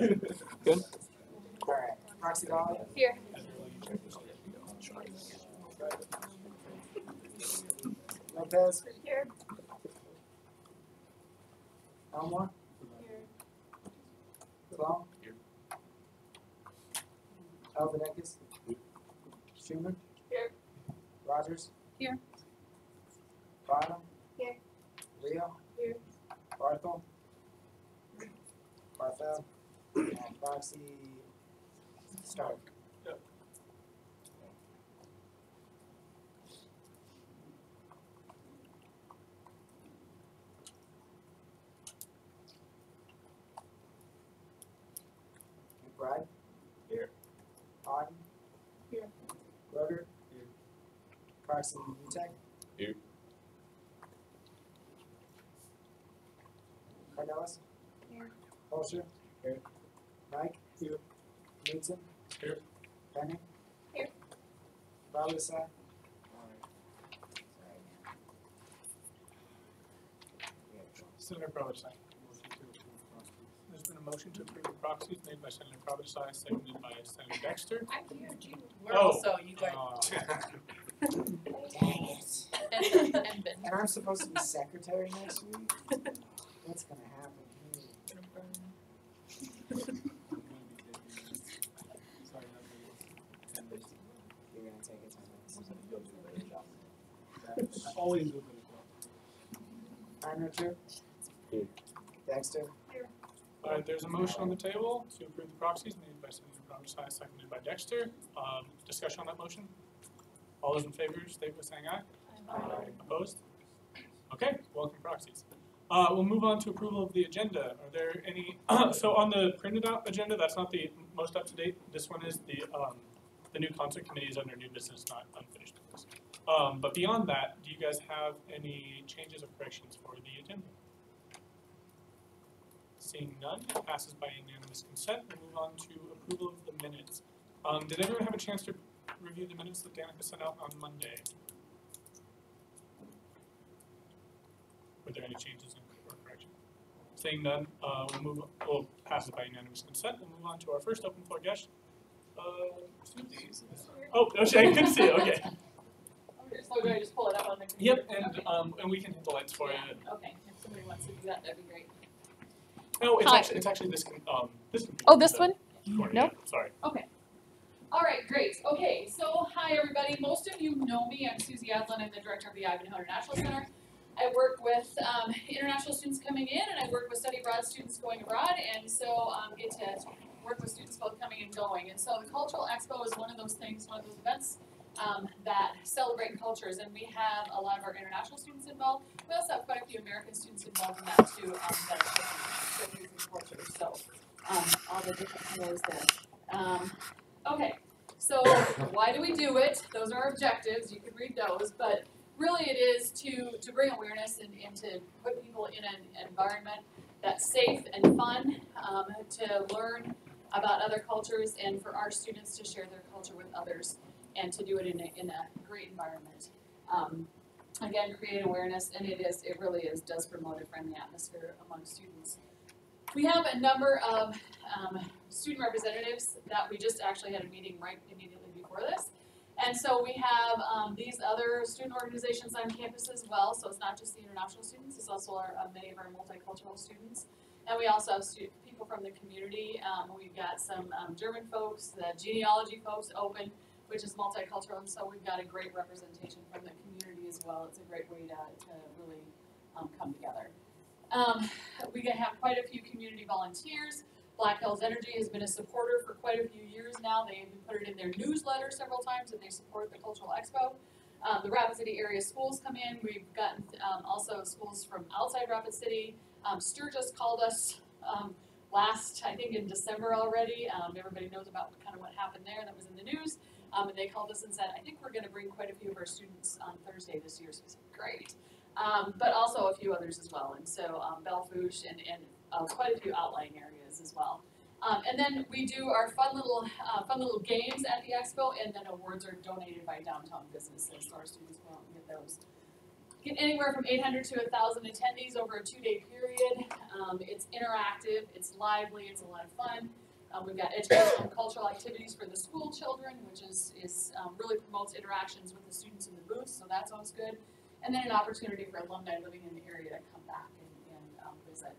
Okay. Good. All right. Roxy Dolly. Here. Lopez. Here. Elmore. Here. Plum. Alvinekis. Schumann. Here. Rogers. Here. Bottom. Here. Leo. Here. Barthel. Barthel. And Roxy Stark. Yep. McBride. Here. Auden. Here. Roger. Here. Carson Utek. Here. Cardelis. Here. Holscher. Here. Mike. Here. Newton. Here. Penning. Here. Balusa. Senator Provocai. There's been a motion to approve the proxies made by Senator Provocai, seconded by Senator Dexter. I'm here, too. We're Oh. also, you guys. Dang it. And Ben. And I'm supposed to be secretary next week? What's gonna happen here? You're gonna take it. Always open as well. Heinricher. Here. Dexter. All right, there's a motion on the table to approve the proxies made by Senator Provocai, seconded by Dexter. Discussion on that motion? All those in favor, state by saying aye. Aye. Opposed? Okay, welcome proxies. We'll move on to approval of the agenda. Are there any, so on the printed out agenda, that's not the most up to date. This one is the new concert committee is under new business, not unfinished business. But beyond that, do you guys have any changes or corrections for the agenda? Seeing none, it passes by unanimous consent. We'll move on to approval of the minutes. Did everyone have a chance to review the minutes that Danica sent out on Monday? Were there any changes or corrections? Seeing none, we'll pass it by unanimous consent. We'll move on to our first open floor guest. Susie. Oh, no, I couldn't see it. Okay. So do I just pull it up on the computer? Yep, and we can hit the lights for you. Okay, if somebody wants to do that, that'd be great. No, Hi. it's actually this computer. Oh, this one? Corner, Nope. yeah, sorry. Okay. All right, great. Okay, so hi everybody. Most of you know me. I'm Susie Adlin. I'm the director of the Ivanhoe International Center. I work with international students coming in, and I work with study abroad students going abroad, and so get to work with students both coming and going. And so the Cultural Expo is one of those things, one of those events that celebrate cultures, and we have a lot of our international students involved. We also have quite a few American students involved in that too, that are showcasing culture. So all the different colors there. Okay, so why do we do it? Those are our objectives. You can read those, but really it is to bring awareness and to put people in an environment that's safe and fun, to learn about other cultures, and for our students to share their culture with others, and to do it in a great environment. Again, create awareness, and it really does promote a friendly atmosphere among students. We have a number of student representatives that we just actually had a meeting right immediately before this. And so we have these other student organizations on campus as well, so it's not just the international students, it's also many of our multicultural students. And we also have people from the community. We've got some German folks, the genealogy folks, Open, which is multicultural, and so we've got a great representation from the community as well. It's a great way to really come together. We have quite a few community volunteers. Black Hills Energy has been a supporter for quite a few years now. They even put it in their newsletter several times that they support the Cultural Expo. The Rapid City area schools come in. We've gotten also schools from outside Rapid City. Sturgis called us last, I think in December already. Everybody knows about kind of what happened there that was in the news. And they called us and said, I think we're going to bring quite a few of our students on Thursday this year. So we said, great. But also a few others as well. And so Belle Fourche and quite a few outlying areas as well. And then we do our fun little games at the expo, and then awards are donated by downtown businesses, so our students go out and get those. get anywhere from 800 to 1,000 attendees over a 2-day period. It's interactive, it's lively, it's a lot of fun. We've got educational and cultural activities for the school children, which really promotes interactions with the students in the booths, so that's always good. And then an opportunity for alumni living in the area to come back and visit.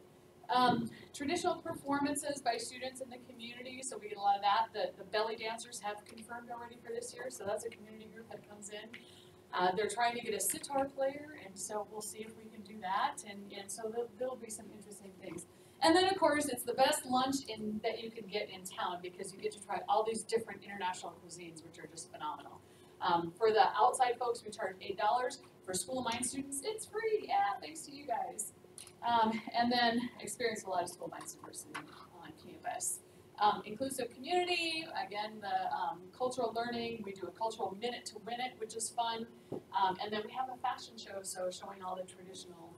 Traditional performances by students in the community, so we get a lot of that. The belly dancers have confirmed already for this year, so that's a community group that comes in. They're trying to get a sitar player, and so we'll see if we can do that, and so there'll be some interesting things. And then, of course, it's the best lunch that you can get in town because you get to try all these different international cuisines, which are just phenomenal. For the outside folks, we charge $8. For School of Mines students, it's free. Yeah, thanks to you guys. And then experience a lot of School of Mines diversity on campus. Inclusive community, again, the cultural learning. We do a cultural minute to win it, which is fun. And then we have a fashion show, so showing all the traditional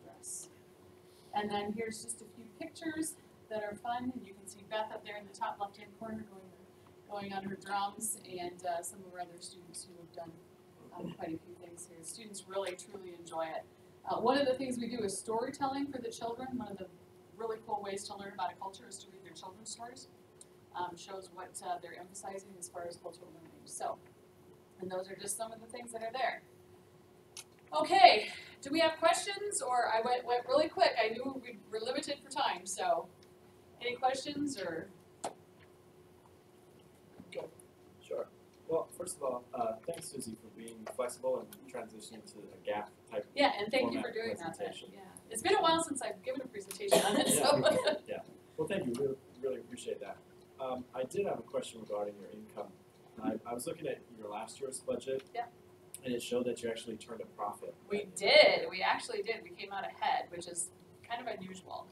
dress. And then here's just a few pictures that are fun. And you can see Beth up there in the top left-hand corner going on her drums, and some of our other students who have done quite a few things here. Students really, truly enjoy it. One of the things we do is storytelling for the children. One of the really cool ways to learn about a culture is to read their children's stories. Shows what they're emphasizing as far as cultural learning. So, and those are just some of the things that are there. Okay, do we have questions? Or I went really quick. I knew we were limited for time, so any questions or? Sure. Well, first of all, thanks, Susie, for being flexible and transitioning to a gap type. Yeah, and thank you for doing that. Yeah, it's been a while since I've given a presentation on it. So. Yeah. Well, thank you. Really appreciate that. I did have a question regarding your income. I was looking at your last year's budget. Yeah. And it showed that you actually turned a profit. We did. We actually did. We came out ahead, which is kind of unusual.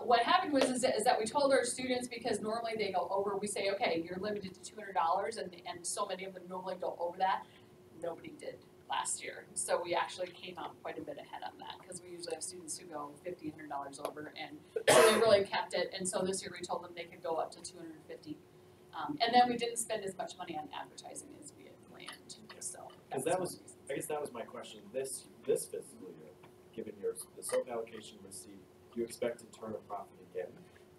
What happened is that we told our students, because normally they go over, we say, okay, you're limited to $200, and so many of them normally go over that. Nobody did last year. So we actually came out quite a bit ahead on that, because we usually have students who go $50, $100 over, and so they really kept it. And so this year we told them they could go up to $250. And then we didn't spend as much money on advertising as we had planned. So I guess that was my question. This fiscal year, given the SOAP allocation received, do you expect to turn a profit again?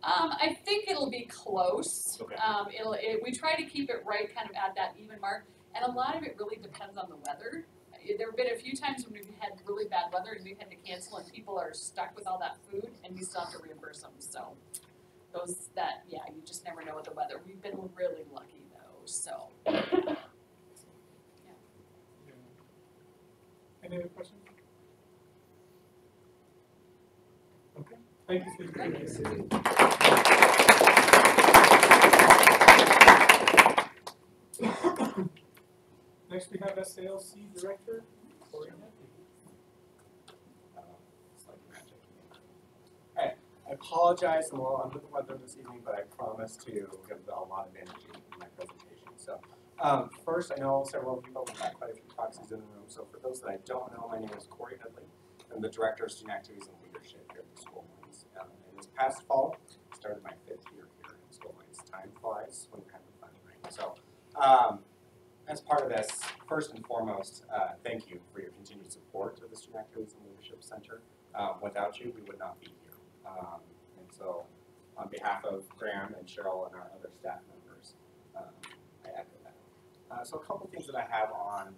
I think it'll be close. Okay. We try to keep it right kind of at that even mark, and a lot of it really depends on the weather. There have been a few times when we've had really bad weather and we've had to cancel and people are stuck with all that food and we still have to reimburse them. So you just never know with the weather. We've been really lucky though, so. Yeah. Any other questions? Okay. Thank you, Susie. Thank you, Susie. Next, we have SALC Director, Corey. It's like magic. Alright, I apologize, I'm a little under the weather this evening, but I promise to give a lot of energy in my presentation. So, first, I know several people have got quite a few proxies in the room, so for those that I don't know, my name is Corey Headley. I'm the Director of Student Activities and Leadership here at the School of Mines. And this past fall, I started my 5th year here at the School of Mines. Time flies when you're having fun, right? So, as part of this, first and foremost, thank you for your continued support of the Student Activities and Leadership Center. Without you, we would not be here. And so, on behalf of Graham and Cheryl and our other staff members, I echo that. So a couple things that I have on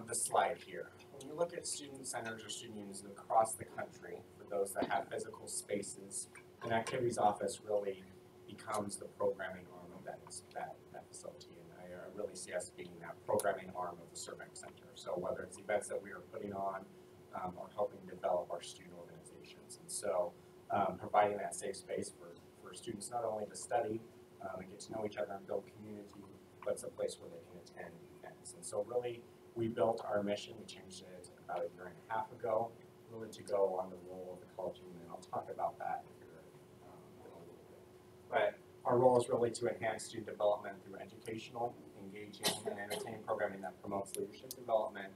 the slide here. When you look at student centers or student unions across the country, for those that have physical spaces, an activities office really becomes the programming arm of that facility. And I really see us being that programming arm of the Cervec Center. So whether it's events that we are putting on or helping develop our student organizations. And so providing that safe space for students not only to study and get to know each other and build community, but it's a place where they can attend events. And so really, we built our mission, we changed it about a year and a half ago, really to go on the role of the college union, and I'll talk about that here in a little bit. But our role is really to enhance student development through educational, engaging, and entertaining programming that promotes leadership development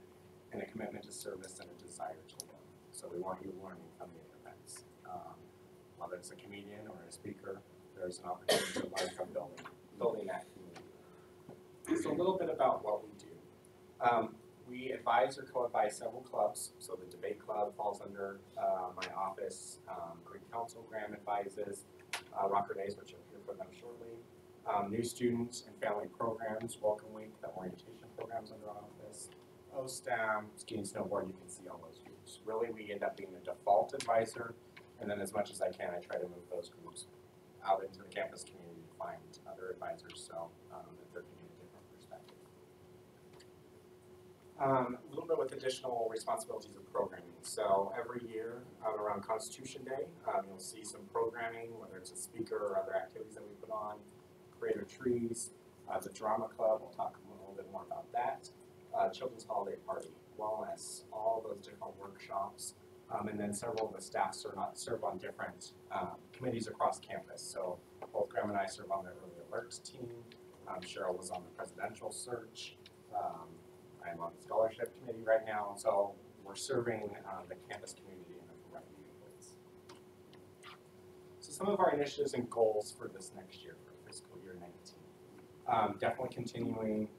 and a commitment to service and a desire to learn. So we want you learning from the events. Whether it's a comedian or a speaker, there's an opportunity to learn from building that community. So a little bit about what we do. we advise or co-advise several clubs. So the debate club falls under my office. Greek Council Graham advises. Rocker Days, which you'll hear from them shortly. New students and family programs, Welcome Week, the orientation programs under our office. OSTEM, skiing, snowboard, you can see all those groups. Really, we end up being the default advisor, and then as much as I can, I try to move those groups out into the campus community to find other advisors so that they're giving a different perspective. A little bit with additional responsibilities of programming. So every year around Constitution Day, you'll see some programming, whether it's a speaker or other activities that we put on, Creator Trees, the Drama Club, we'll talk a little bit more about that, Children's Holiday Party, wellness, all those different workshops, and then several of the staff serve on different committees across campus. So both Graham and I serve on the Early Alerts team, Cheryl was on the Presidential Search, I'm on the Scholarship Committee right now, so we're serving the campus community in a variety of ways. So some of our initiatives and goals for this next year, for fiscal year 19. Definitely continuing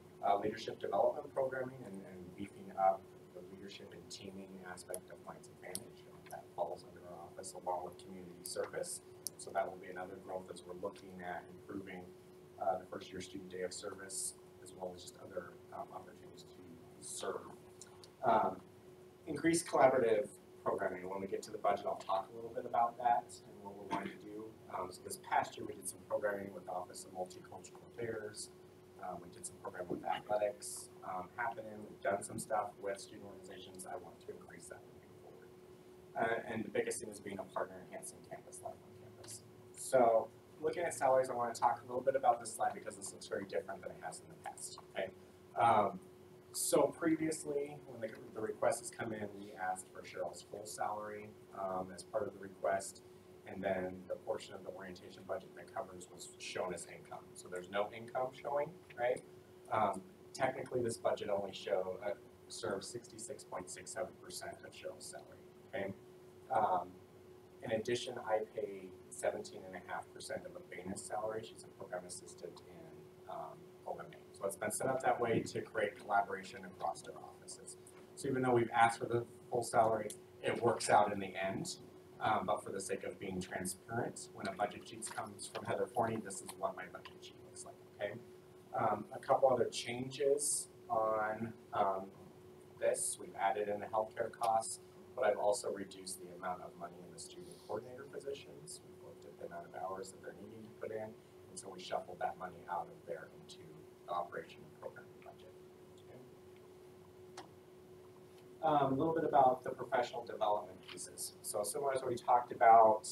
leadership development programming and beefing up the leadership and teaming aspect of Lions Advantage. That falls under our office along with community service. So that will be another growth as we're looking at improving the first year student day of service, as well as just other opportunities to serve. Increased collaborative programming. When we get to the budget, I'll talk a little bit about that and what we're going to do. So this past year, we did some programming with the Office of Multicultural Affairs. We did some programming with athletics happening. We've done some stuff with student organizations. I want to increase that moving forward. And the biggest thing is being a partner enhancing campus life on campus. So looking at salaries, I want to talk a little bit about this slide because this looks very different than it has in the past. Okay. So previously, when the request has come in, we asked for Cheryl's full salary as part of the request, and then the portion of the orientation budget that covers was shown as income. So there's no income showing, right? Technically, this budget only serves 66.67% of Cheryl's salary, okay? In addition, I pay 17.5% of a Venus salary. She's a program assistant in OMA. So it's been set up that way to create collaboration across their offices. So even though we've asked for the full salary, it works out in the end. But for the sake of being transparent, when a budget sheet comes from Heather Forney, this is what my budget sheet looks like, okay? A couple other changes on this. We've added in the healthcare costs, but I've also reduced the amount of money in the student coordinator positions. We've looked at the amount of hours that they're needing to put in, and so we shuffled that money out of there into the operation and programming budget. Okay. A little bit about the professional development pieces. So similar as what we talked about,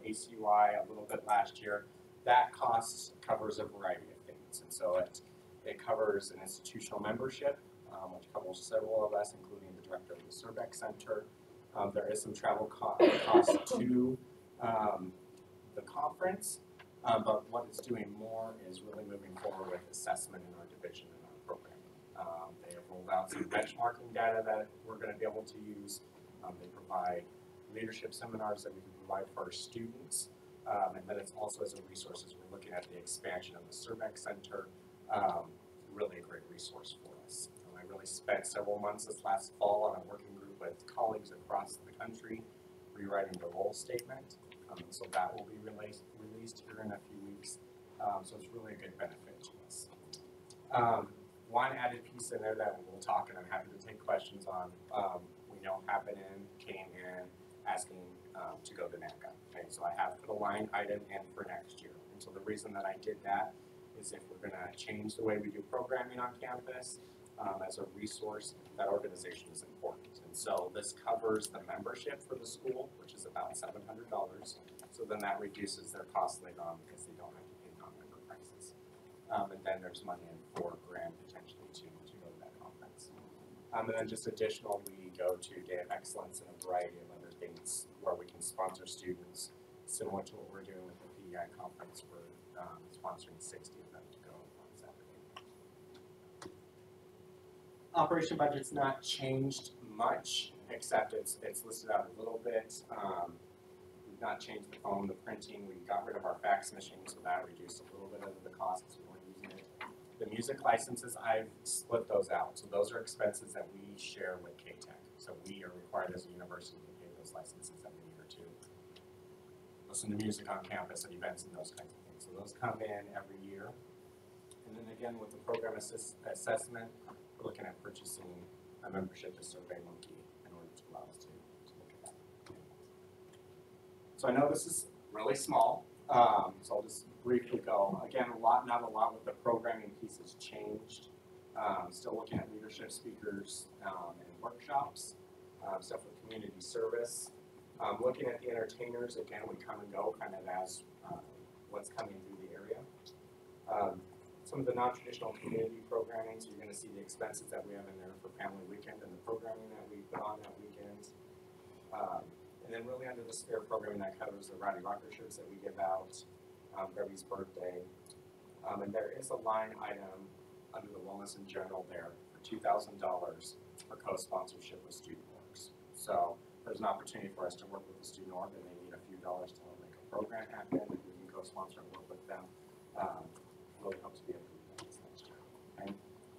ACUI a little bit last year, that cost covers a variety of things. And so it covers an institutional membership, which covers several of us, including the director of the Surbeck Center. There is some travel cost to the conference, but what it's doing more is really moving forward with assessment in our division and our program. They have rolled out some benchmarking data that we're going to be able to use. They provide leadership seminars that we can provide for our students. And then it's also as a resource as we're looking at the expansion of the Surbeck Center, really a great resource for us. I really spent several months this last fall on a working group with colleagues across the country rewriting the role statement. So that will be released here in a few weeks. So it's really a good benefit to us. One added piece in there that we'll talk, and I'm happy to take questions on, we know Happenin came in asking to go to NACA. Okay, so I have put a line item in for next year. And so the reason that I did that is if we're gonna change the way we do programming on campus, as a resource, that organization is important. And so this covers the membership for the school, which is about $700. So then that reduces their cost later on because they don't have to pay non-member prices. And then there's money in for Graham potentially to go to that conference. And then just additional, we go to Day of Excellence and a variety of other things where we can sponsor students, similar to what we're doing with the PEI conference. We're sponsoring 60 of them to go on Saturday. Operation budget's not changed much, except it's listed out a little bit. We've not changed the phone, the printing. We got rid of our fax machine, so that reduced a little bit of the cost because we weren't using it. The music licenses, I've split those out. So those are expenses that we share with K-Tech. So we are required as a university to pay those licenses every year to listen to music on campus at events and those kinds of things. So those come in every year. And then again, with the program assessment, we're looking at purchasing a membership to SurveyMonkey in order to allow us to look at that. So I know this is really small, so I'll just briefly go. Again, not a lot with the programming piece has changed. Still looking at leadership speakers and workshops, stuff with community service. Looking at the entertainers, again, we come and go kind of as what's coming through the area. Some of the non-traditional community programming, so you're going to see the expenses that we have in there for Family Weekend and the programming that we put on that weekend. And then really under the spare programming that covers the Rowdy Rocker shirts that we give out, Debbie's birthday. And there is a line item under the Wellness in General there for $2,000 for co-sponsorship with Student Works. So there's an opportunity for us to work with the student org and they need a few dollars to make a program happen. If we can co-sponsor and work with them. Really hope to be able to do that this next year. Okay?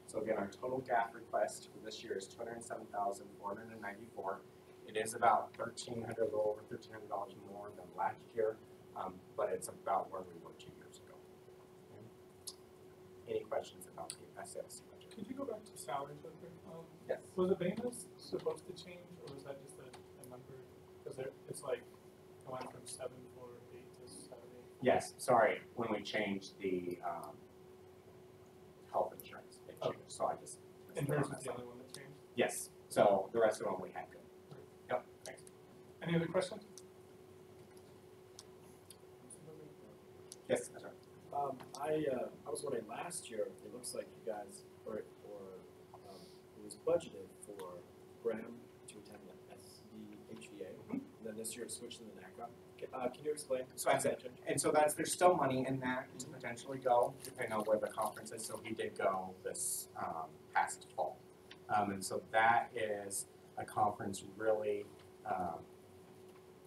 So again, our total GAF request for this year is $207,494. It is about $1,300, a little over $1,300 more than last year, but it's about where we were 2 years ago. Okay? Any questions about the SDSMT budget? Could you go back to salaries real quick? Yes. Was Abena's supposed to change, or was that just a number? Because it's like, it went from 748 to 78. Yes, sorry, when we changed the health insurance, it changed, so I just. And hers was the only one that changed? Yes, so the rest of them we had good. Yep, thanks. Any other questions? Yes, that's right. I was wondering, last year, it looks like you guys, it was budgeted for Graham to attend the SDHVA, and then this year it switched to the NACA. Can you explain? So there's still money in that to potentially go, depending on where the conference is. So he did go this past fall. And so that is a conference really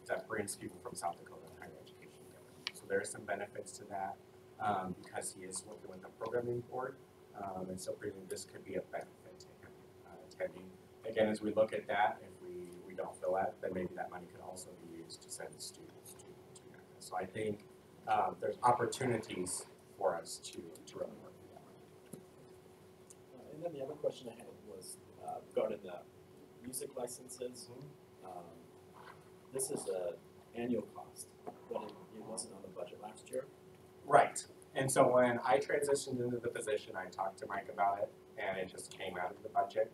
that brings people from South Dakota and higher education together. So there are some benefits to that because he is working with the programming board. And so this could be a benefit to him attending. Again, as we look at that, if we don't fill that, then maybe that money could also be used to send students to NACA. So I think there's opportunities for us to really work with that money. And then the other question I had was regarding the music licenses. This is an annual cost, but it wasn't on the budget last year. Right. And so when I transitioned into the position, I talked to Mike about it, and it just came out of the budget.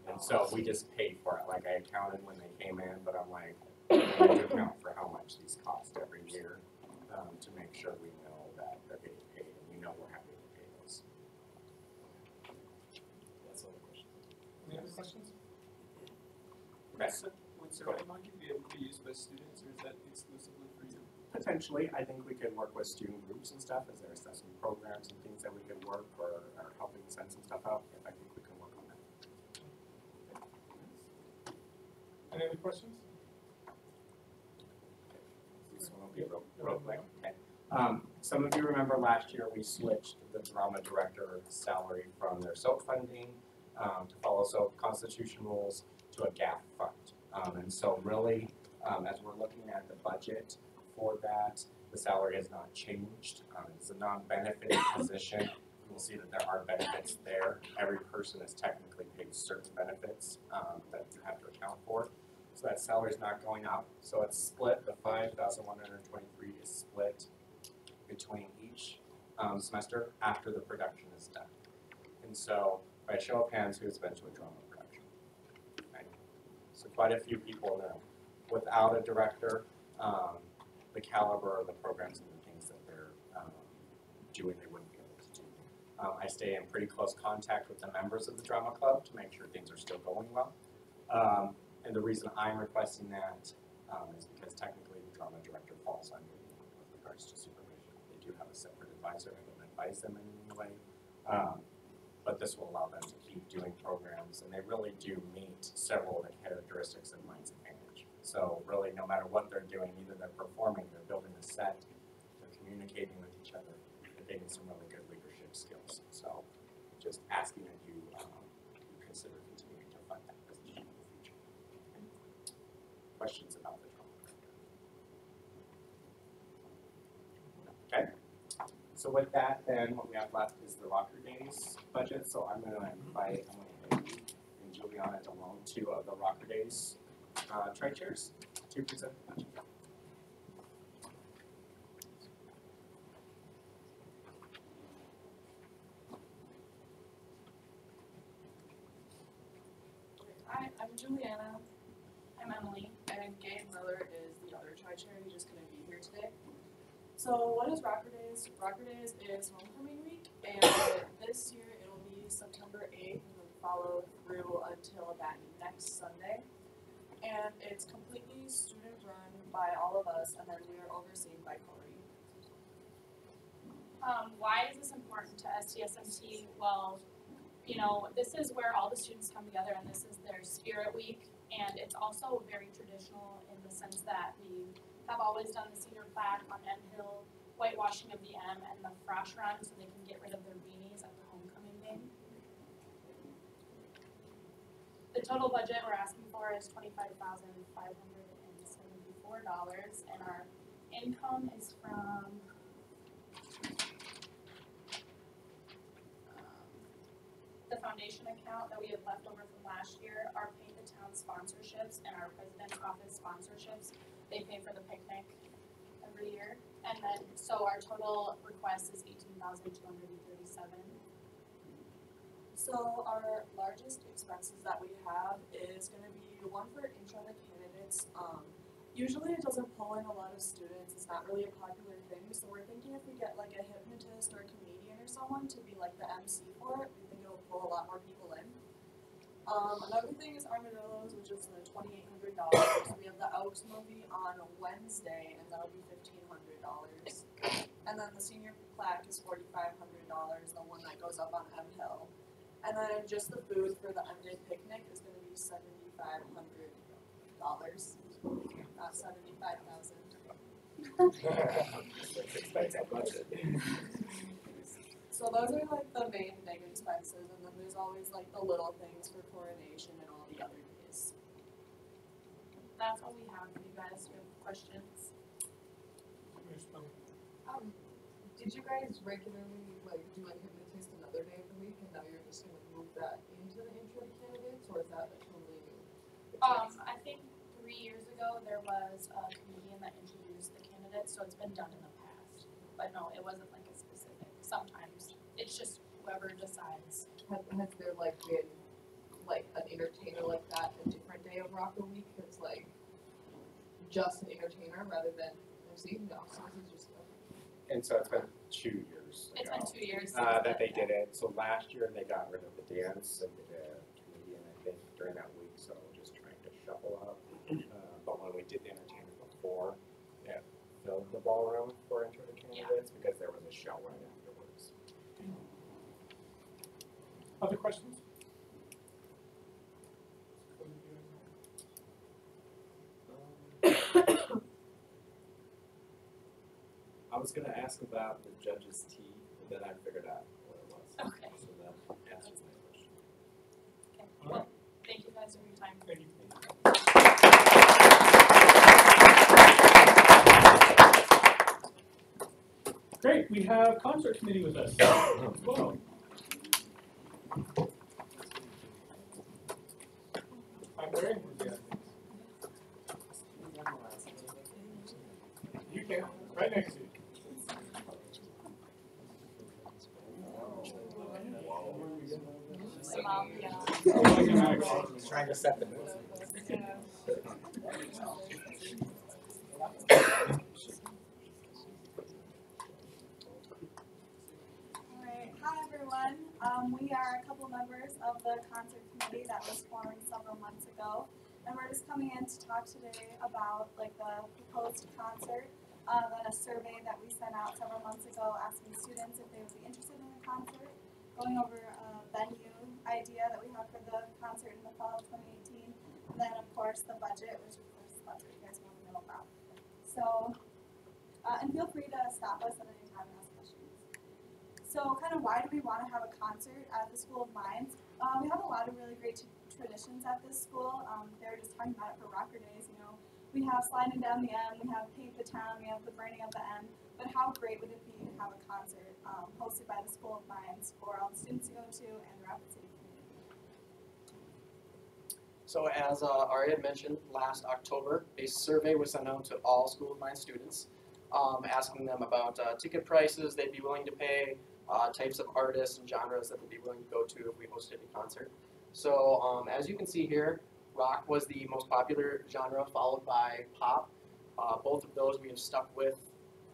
And so we just paid for it. Like I accounted when they came in, but I'm like, we need to account for how much these cost every year to make sure we know that they're getting paid, and we know we're happy to pay those. That's all the questions. Any other questions? Yes. Would SurveyMonkey be able to be used by students, or is that exclusively for you? Potentially, I think we could work with student groups and stuff as they're assessing programs and things that we could work or helping send some stuff out. I think we can work on that. Any other questions? This one will be real quick. Okay. Some of you remember last year we switched the drama director salary from their SOAP funding to follow SOAP constitution rules to a GAF fund. And so really, as we're looking at the budget for that, the salary has not changed. It's a non-benefited position. You'll see that there are benefits there. Every person is technically paid certain benefits that you have to account for. So that salary is not going up. So it's split. The $5,123 is split between each semester after the production is done. And so by show of hands, who's been to a drama production? Okay. So quite a few people know. Without a director, the caliber of the programs and the things that they're doing, they wouldn't be able to do. I stay in pretty close contact with the members of the drama club to make sure things are still going well. And the reason I'm requesting that is because technically the drama director falls under me with regards to supervision. They do have a separate advisor. I don't advise them in any way. But this will allow them to keep doing programs, and they really do meet several of the characteristics of Minds Advantage. So really, no matter what they're doing, either they're performing, they're building a set, they're communicating with each other, they're getting some really good leadership skills. So just asking that you consider continuing to fund that position in the future. Okay. Questions about the drama director? Okay. So with that, then what we have left is the Rocker Days budget. So I'm going to invite Emily and Juliana DeLone, two of the Rocker Days tri-chairs, to present the budget. Hi, I'm Juliana. I'm Emily, and Gabe Miller is the other tri-chair who just couldn't be here today. So what is Rocker Days? Rocker Days is homecoming week, and this year it'll be September 8th and then follow through until that next Sunday. And it's completely student run by all of us, and then we are overseen by Corey. Why is this important to SDSMT? Well, you know, this is where all the students come together, and this is their spirit week, and it's also very traditional in the sense that we have always done the senior plaque on M Hill, whitewashing of the M, and the frosh run so they can get rid of their beanies at the homecoming game. The total budget we're asking for is $25,574, and our income is from the foundation account that we have left over from last year, our pay the town sponsorships and our president's office sponsorships. They pay for the picnic every year. And then, so our total request is $18,237. So our largest expenses that we have is going to be one for intro to candidates. Usually it doesn't pull in a lot of students. It's not really a popular thing. So we're thinking if we get like a hypnotist or a comedian or someone to be like the MC for it, we think it'll pull a lot more people in. Another thing is Armadillos, which is the $2,800. We have the Elks movie on Wednesday, and that'll be $1,500. And then the senior plaque is $4,500, the one that goes up on M Hill. And then just the food for the M-Day picnic is going to be $7,500, not $75,000. Expensive budget. So those are like the main big expenses, and then there's always like the little things for coronation and all the other days. That's all we have for you guys. Do you have questions? Did you guys regularly like do a hypnotist another day of the week, and now you're just gonna move that into the intro to candidates, or is that a totally new? I think 3 years ago there was a comedian that introduced the candidates, so it's been done in the past. But no, it wasn't like a specific. Sometimes it's just whoever decides. Has there like been like an entertainer like that a different day of Rocker Week that's like just an entertainer rather than MC? No, so this is just. And so it's been 2 years It's ago, been 2 years that they did it. So last year they got rid of the dance and did a comedian, I think, during that week. So just trying to shuffle up. But when we did the entertainment before, it filled the ballroom for intro to candidates because there was a show right afterwards. Other questions? I was gonna ask about the judge's tea, but then I figured out what it was. Okay. So that answers my question. Okay. All Well, thank you guys for your time. Thank you. Great, we have concert committee with us. Whoa. I'm wearing one, yeah. You can, right next to you. He's trying to set the mood. Alright, hi everyone. We are a couple members of the concert committee that was formed several months ago. And we're just coming in to talk today about like the proposed concert and a survey that we sent out several months ago asking students if they would be interested in the concert, going over a venue idea that we have for the concert in the fall of 2018, and then of course the budget, which of course that's what you guys want to know about. So, and feel free to stop us at any time and ask questions. So kind of why do we want to have a concert at the School of Mines? We have a lot of really great traditions at this school. They were just talking about it for Rocker Days, you know. We have sliding down the M, we have paint the town, we have the burning of the M. But how great would it be to have a concert hosted by the School of Mines for all the students to go to and the Rapid City community? So as Ari had mentioned, last October, a survey was sent out to all School of Mines students, asking them about ticket prices they'd be willing to pay, types of artists and genres that they'd be willing to go to if we hosted a concert. So as you can see here, rock was the most popular genre, followed by pop. Both of those we have stuck with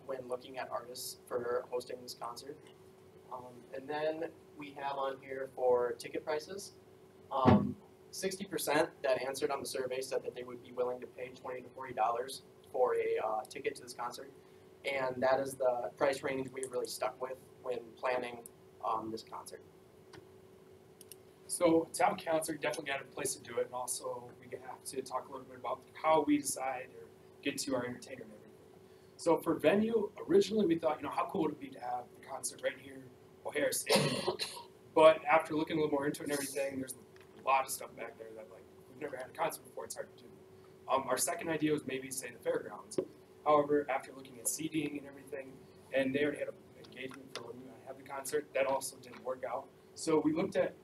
when looking at artists for hosting this concert. And then we have on here for ticket prices. 60% that answered on the survey said that they would be willing to pay $20 to $40 for a ticket to this concert. And that is the price range we've really stuck with when planning this concert. So to have a concert, definitely got a place to do it, and also we have to talk a little bit about how we decide or get to our entertainer and everything. So for venue, originally we thought, how cool would it be to have the concert right here, O'Hare Stadium. But after looking a little more into it and everything, there's a lot of stuff back there that we've never had a concert before. It's hard to do. Our second idea was maybe say the fairgrounds. However, after looking at seating and everything, and they already had an engagement for when we have the concert, that also didn't work out. So we looked at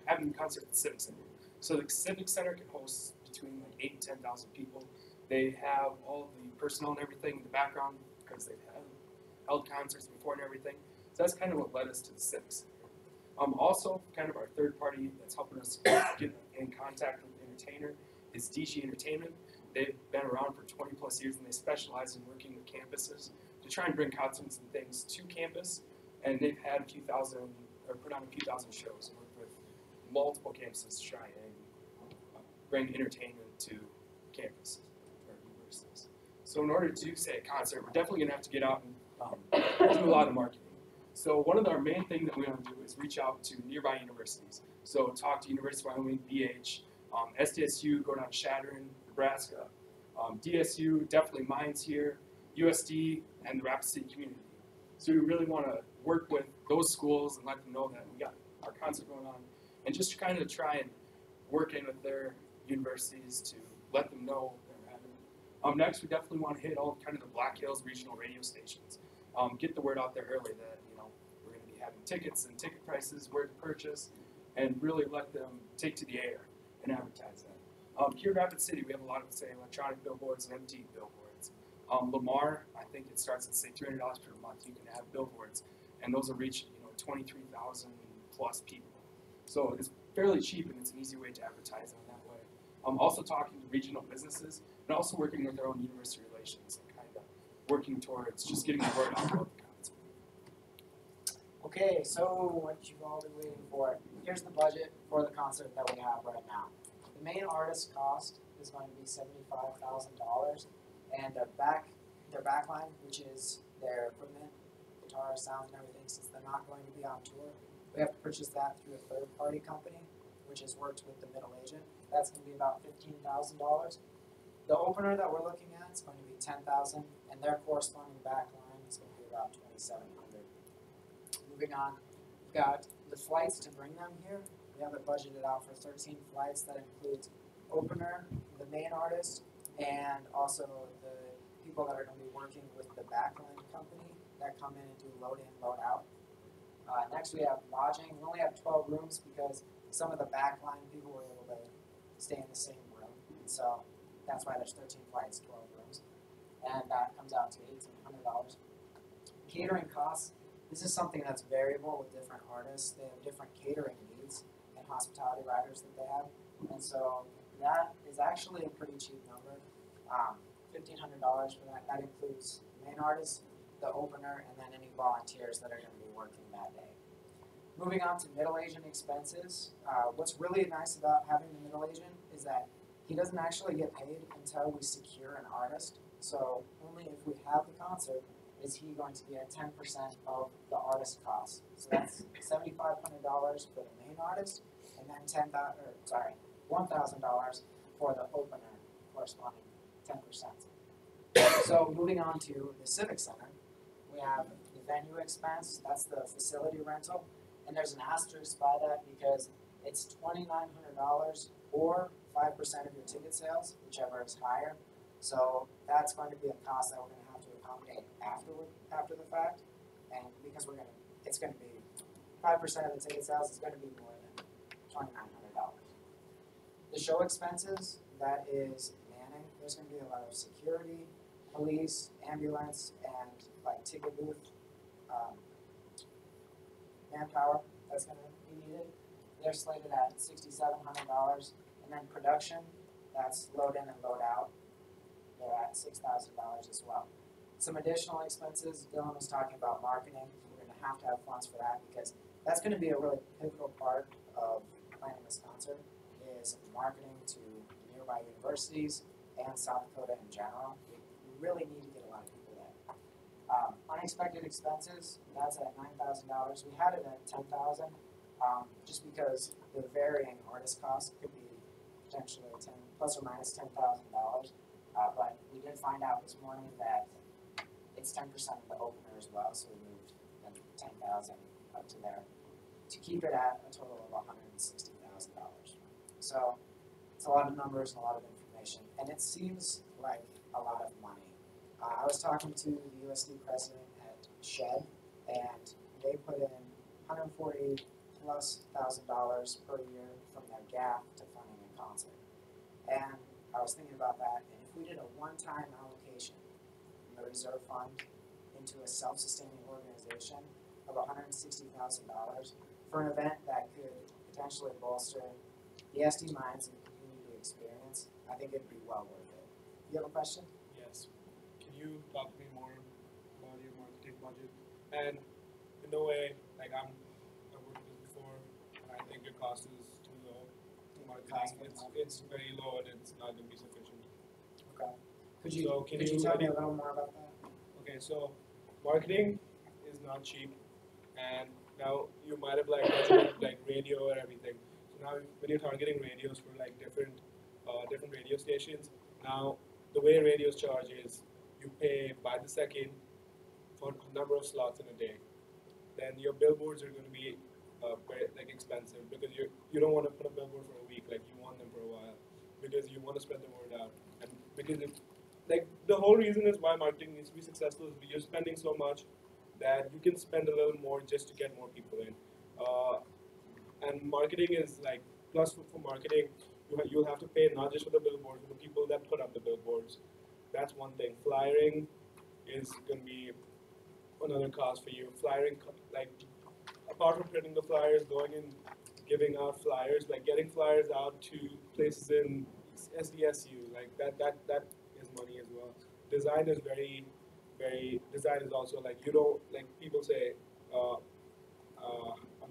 having the concert at the Civic Center. So the Civic Center can host between 8,000 and 10,000 people. They have all the personnel and everything in the background because they've held concerts before and everything. So that's kind of what led us to the Civic Center. Also, kind of our third party that's helping us get in contact with the entertainer is DG Entertainment. They've been around for 20 plus years and they specialize in working with campuses to try and bring concerts and things to campus. And they've had a few thousand, or put on a few thousand shows and worked with multiple campuses to try and bring entertainment to campus or universities. So in order to say a concert, we're definitely going to have to get out and do a lot of marketing. So one of our main things that we want to do is reach out to nearby universities. So talk to University of Wyoming, BH, SDSU, go down to Chadron, Nebraska, DSU, definitely Mines here, USD, and the Rapid City community. So we really want to work with those schools and let them know that we got our concert going on, and just kind of try and work in with their universities to let them know they're having it. Next, we definitely want to hit all kind of the Black Hills regional radio stations. Get the word out there early that we're going to be having tickets and ticket prices, where to purchase, and really let them take to the air and advertise that. Here at Rapid City, we have a lot of, say, electronic billboards and empty billboards. Lamar, I think it starts at, say, $300 per month. You can have billboards, and those will reach 23,000 plus people. So it's fairly cheap, and it's an easy way to advertise in that way. Also talking to regional businesses, and also working with their own university relations, and kind of working towards just getting the word out about the concert. Okay, so what you've all been waiting for. Here's the budget for the concert that we have right now. The main artist cost is going to be $75,000, and their backline, which is their equipment, guitar, sound, and everything, since they're not going to be on tour, we have to purchase that through a third-party company, which has worked with the middle agent. That's going to be about $15,000. The opener that we're looking at is going to be $10,000, and their corresponding backline is going to be about $2,700. Moving on, we've got the flights to bring them here. We have it budgeted out for 13 flights. That includes opener, the main artist, and also the people that are going to be working with the backline company that come in and do load in, load out. Next we have lodging. We only have 12 rooms because some of the backline people were able to stay in the same room. And so that's why there's 13 flights, 12 rooms. And that comes out to $1,800. Catering costs. This is something that's variable with different artists. They have different catering needs and hospitality riders that they have. And so that is actually a pretty cheap number. $1,500 for that. That includes the main artist, the opener, and then any volunteers that are going to be working that day. Moving on to middle agent expenses. What's really nice about having the middle agent is that he doesn't actually get paid until we secure an artist. So only if we have the concert is he going to get 10% of the artist cost. So that's $7,500 for the main artist, and then $1,000 for the opener, corresponding 10%. So moving on to the Civic Center, we have the venue expense, that's the facility rental, and there's an asterisk by that because it's $2,900 or 5% of your ticket sales, whichever is higher. So that's going to be a cost that we're going to have to accommodate after the fact, and because it's going to be 5% of the ticket sales is going to be more than $2,900. The show expenses, that is manning. There's going to be a lot of security, police, ambulance, and like ticket booth manpower that's going to be needed. They're slated at $6,700, and then production, that's load in and load out. They're at $6,000 as well. Some additional expenses, Dylan was talking about marketing. We're going to have funds for that because that's going to be a really pivotal part of planning this concert is marketing to nearby universities and South Dakota in general. We really need to get a lot of people there. Unexpected expenses, that's at $9,000. We had it at $10,000, just because the varying artist costs could be potentially plus or minus $10,000. But we did find out this morning that it's 10% of the opener as well, so we moved the $10,000 up to there to keep it at a total of $160,000. So it's a lot of numbers and a lot of information, and it seems like a lot of money. I was talking to the USD president at SHED, and they put in $140,000+ per year from their gap to funding a concert. And I was thinking about that, and if we did a one-time allocation from the reserve fund into a self-sustaining organization of $160,000 for an event that could potentially bolster the SD minds and community experience, I think it'd be well worth it. You have a question? Yes. Can you talk to me more about your marketing budget? And in no way, like I've worked with this before, and I think your cost is too low. Marketing, it's very low and it's not going to be sufficient. Okay. Could you tell me a little more about that? Okay, so marketing is not cheap, and now you might have like budgeted like radio and everything. So now when you're targeting radios for like different radio stations, now the way radios charge is you pay by the second for a number of slots in a day. Then your billboards are going to be very like expensive because you don't want to put a billboard for a week, like you want them for a while because you want to spread the word out, and because like the whole reason is why marketing needs to be successful is you're spending so much that you can spend a little more just to get more people in. And marketing is like, plus for marketing, you'll have to pay not just for the billboards, but the people that put up the billboards. That's one thing. Flyering is going to be another cost for you. Flyering, like, apart from printing the flyers, going and giving out flyers, like getting flyers out to places in SDSU, like that is money as well. Design is design is also like, you don't, like people say, I'm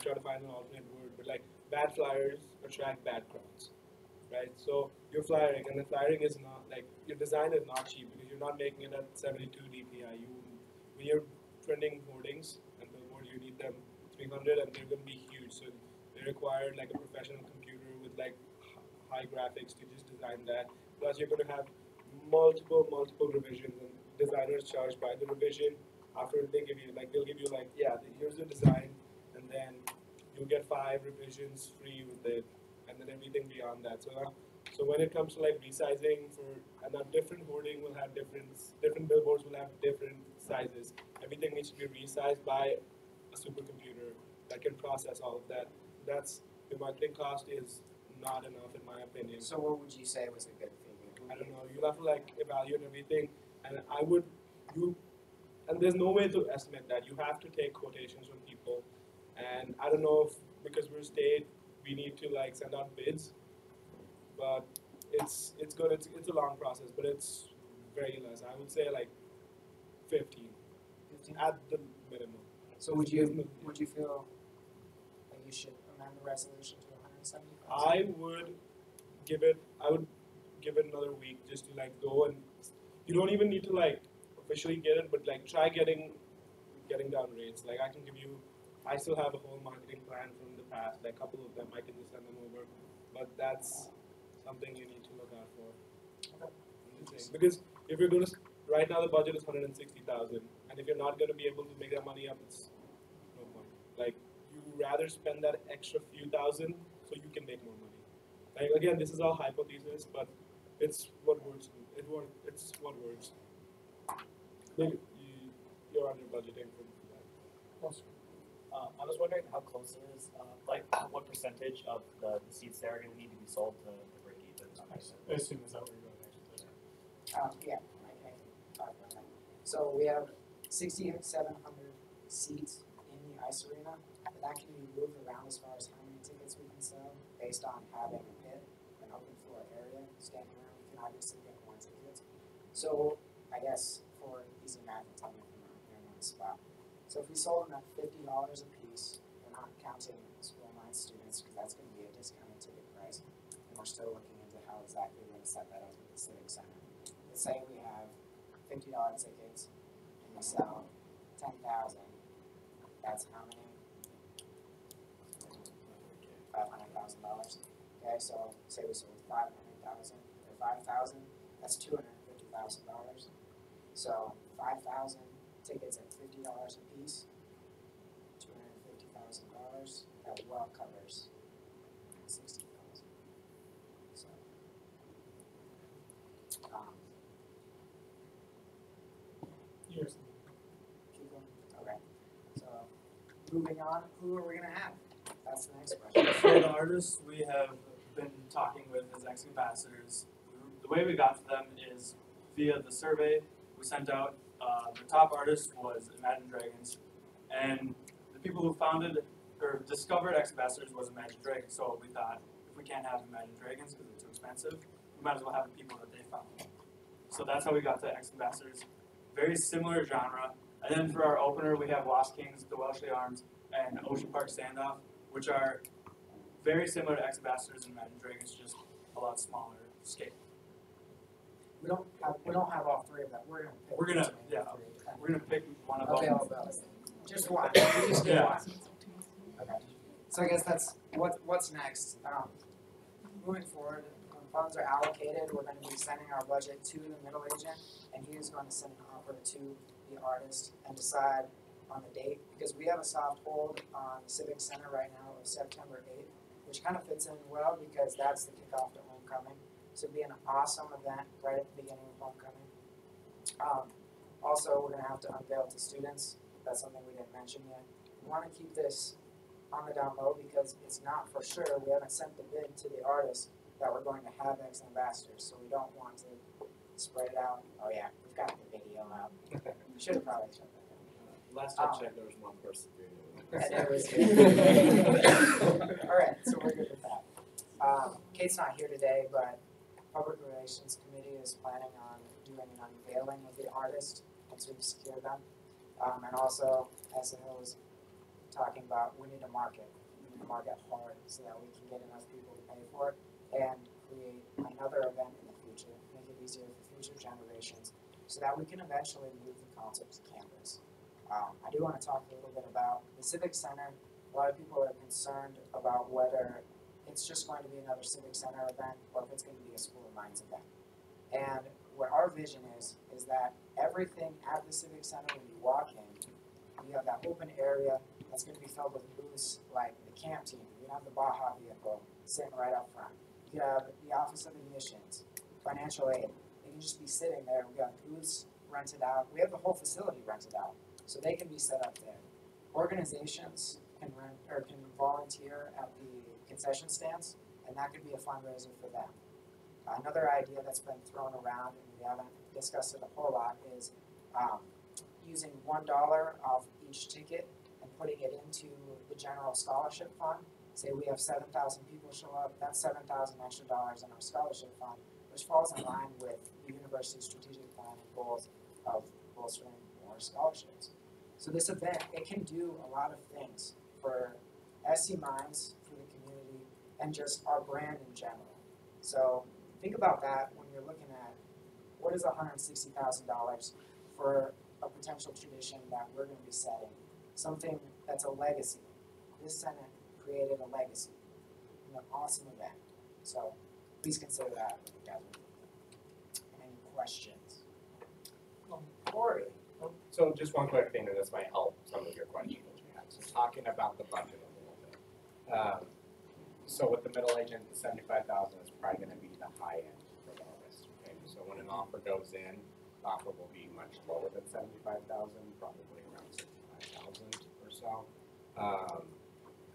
trying to find an alternate word, but like bad flyers attract bad crowds, right? So you're flyering, and the flyering is not, like, your design is not cheap because you're not making it at 72 DPI. When you're printing hoardings and billboards, you need them 300 and they're going to be huge. So they require like a professional computer with like high graphics to just design that. Plus you're going to have multiple revisions, and designers charge by the revision. After they'll give you like, yeah, here's the design, and then you'll get 5 revisions free with it, and then everything beyond that. So when it comes to like resizing and a different hoarding will have different billboards will have different sizes. Everything needs to be resized by a supercomputer that can process all of that. That's the marketing cost is not enough in my opinion. So what would you say was a good figure? I don't know. You'll have to like evaluate everything, and and there's no way to estimate that. You have to take quotations from people, and I don't know if because we're a state, we need to like send out bids, but it's a long process, but it's very less. I would say like 15 at the minimum. So would you feel like you should amend the resolution to 175? I would give it another week just to like go, and you don't even need to like officially get it, but like try getting down rates. Like I still have a whole marketing plan from the past, like a couple of them, I can just send them over, but that's something you need to look out for. Okay. Because if you're going to, right now the budget is 160,000, And if you're not going to be able to make that money up, it's no point. Like, you rather spend that extra few thousand so you can make more money. Like, again, this is all hypothesis, but it's what works. It's what works. You're under budgeting for that. I was wondering how close it is, like what percentage of the seats there are going to need to be sold to break even on that? I assume is that where you're going next? Yeah, I can talk about that. So we have 6,700 seats in the ice arena, but that can be moved around as far as how many tickets we can sell based on having a pit, an open floor area, standing room. We can obviously get more tickets. So I guess for easy math, and tell me if I'm not here on the spot. So if we sold them at $50 a piece, we're not counting school mind students because that's going to be a discounted ticket price, and we're still looking into how exactly we're going to set that up with the Civic Center. Let's say we have $50 tickets and we sell 10,000. That's how many? $500,000. Okay, so say we sold 500,000 or 5,000. That's $250,000. So 5,000 tickets at $50 a piece, $250,000. That well covers 60,000. So. Years. Keep going. Okay. So, moving on, who are we going to have? That's the next question. So the artists we have been talking with as ex-ambassadors, the way we got to them is via the survey we sent out. The top artist was Imagine Dragons, and the people who founded or discovered ex-ambassadors was Imagine Dragons. So we thought, if we can't have Imagine Dragons because they're too expensive, we might as well have the people that they found. So that's how we got to ex-ambassadors. Very similar genre. And then for our opener, we have Lost Kings, The Welshly Arms, and Ocean Park Standoff, which are very similar to ex-ambassadors and Imagine Dragons, just a lot smaller scale. We don't have all three of them. We're gonna pick. We're gonna between the three. We're gonna pick one of Okay, them. all those. Just one. We just get Yeah. one. Okay. So I guess that's what's next. Moving forward, when funds are allocated, we're going to be sending our budget to the middle agent, and he is going to send an offer to the artist and decide on the date, because we have a soft hold on the Civic Center right now of September 8th, which kind of fits in well because that's the kickoff to homecoming. So it'd be an awesome event right at the beginning of homecoming. Also, we're going to have to unveil to students. That's something we didn't mention yet. We want to keep this on the down low because it's not for sure. We haven't sent the bid to the artist that we're going to have ex-ambassadors, so we don't want to spread it out. Oh yeah, we've got the video out. We should have probably shut that down. Last I checked, there was one person doing it. And it was good. All right, so we're good with that. Kate's not here today, but Public Relations Committee is planning on doing an unveiling of the artist once we've secured them. And also, as Hill was talking about, we need to market. We need to market hard so that we can get enough people to pay for it and create another event in the future, make it easier for future generations so that we can eventually move the concert to campus. I do want to talk a little bit about the Civic Center. A lot of people are concerned about whether it's just going to be another Civic Center event or if it's going to be a School of Mines event. And what our vision is that everything at the Civic Center, when you walk in, you have that open area that's going to be filled with booths like the camp team. You have the Baja vehicle sitting right up front. You have the Office of Admissions, financial aid. They can just be sitting there. We got booths rented out. We have the whole facility rented out, so they can be set up there. Organizations can rent or can volunteer at the concession stands, and that could be a fundraiser for them. Another idea that's been thrown around, and we haven't discussed it a whole lot, is using $1 off each ticket and putting it into the general scholarship fund. Say we have 7,000 people show up, that's 7,000 extra dollars in our scholarship fund, which falls in line with the university's strategic plan and goals of bolstering more scholarships. So this event, it can do a lot of things for SC Mines, for the community, and just our brand in general. So think about that when you're looking at what is $160,000 for a potential tradition that we're going to be setting, something that's a legacy. This Senate created a legacy, an awesome event. So please consider that when you guys are looking. Any questions? Corey? So just one quick thing, and this might help some of your questions that you have. So talking about the budget a little bit. So with the middle agent, the 75,000 is probably going to be the high end for the artist. Okay, so when an offer goes in, the offer will be much lower than 75,000, probably around 65,000 or so,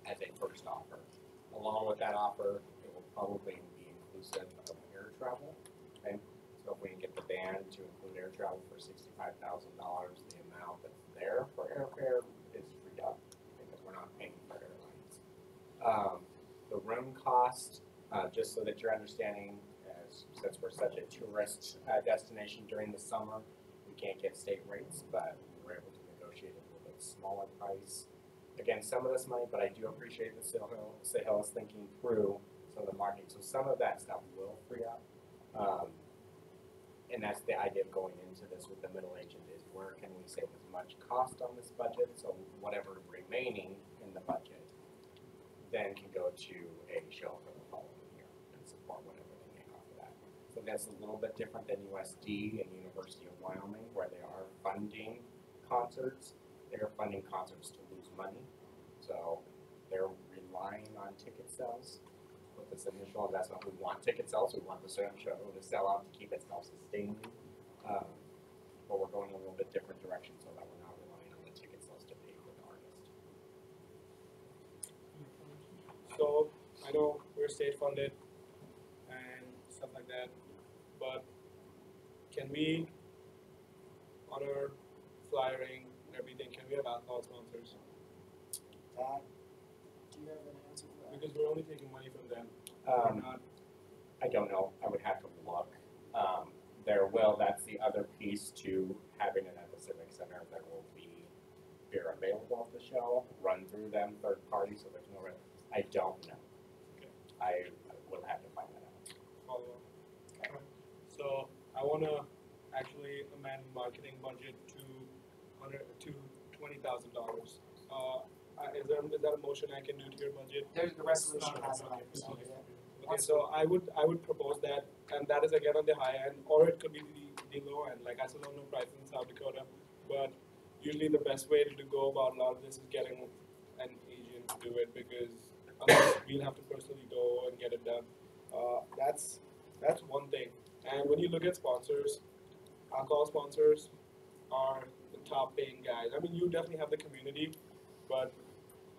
as a first offer. Along with that offer, it will probably be inclusive of air travel. Okay, so if we can get the band to include air travel for $65,000, the amount that's there for airfare is freed up because we're not paying for airlines. The room cost, just so that you're understanding, since we're such a tourist destination during the summer, we can't get state rates, but we're able to negotiate a little bit smaller price. Again, some of this money, but I do appreciate that Sahil is thinking through some of the marketing. So some of that stuff will free up. And that's the idea of going into this with the middle agent is where can we save as much cost on this budget, so whatever remaining in the budget then can go to a show for the following year and support whatever they make off of that. So that's a little bit different than USD and University of Wyoming, where they are funding concerts. They're funding concerts to lose money. So they're relying on ticket sales. With this initial investment, we want ticket sales. We want the show to sell out to keep it self-sustaining. But we're going a little bit different direction so that we're not relying on the ticket sales to pay for the artist. So I know we're state funded and stuff like that, but can we, on our flyering and everything, can we have alcohol sponsors? That, do you have an answer for that? Because we're only taking money from them. We're not. I don't know. I would have to look. That's the other piece to having it at the Civic Center. There will be beer available at the show, run through them, third party, so there's no risk. I don't know. Okay. I will have to find that out. Follow up. Okay. So I want to actually amend marketing budget to $20,000. Is that a motion I can do to your budget? There's the resolution has a 9% of it. Okay, so I would propose that, and that is again on the high end, or it could be the low end. Like I still don't know prices in South Dakota, but usually the best way to go about a lot of this is getting an agent to do it, because otherwise we'll have to personally go and get it done. That's one thing. And when you look at sponsors, alcohol sponsors are the top paying guys. I mean, you definitely have the community, but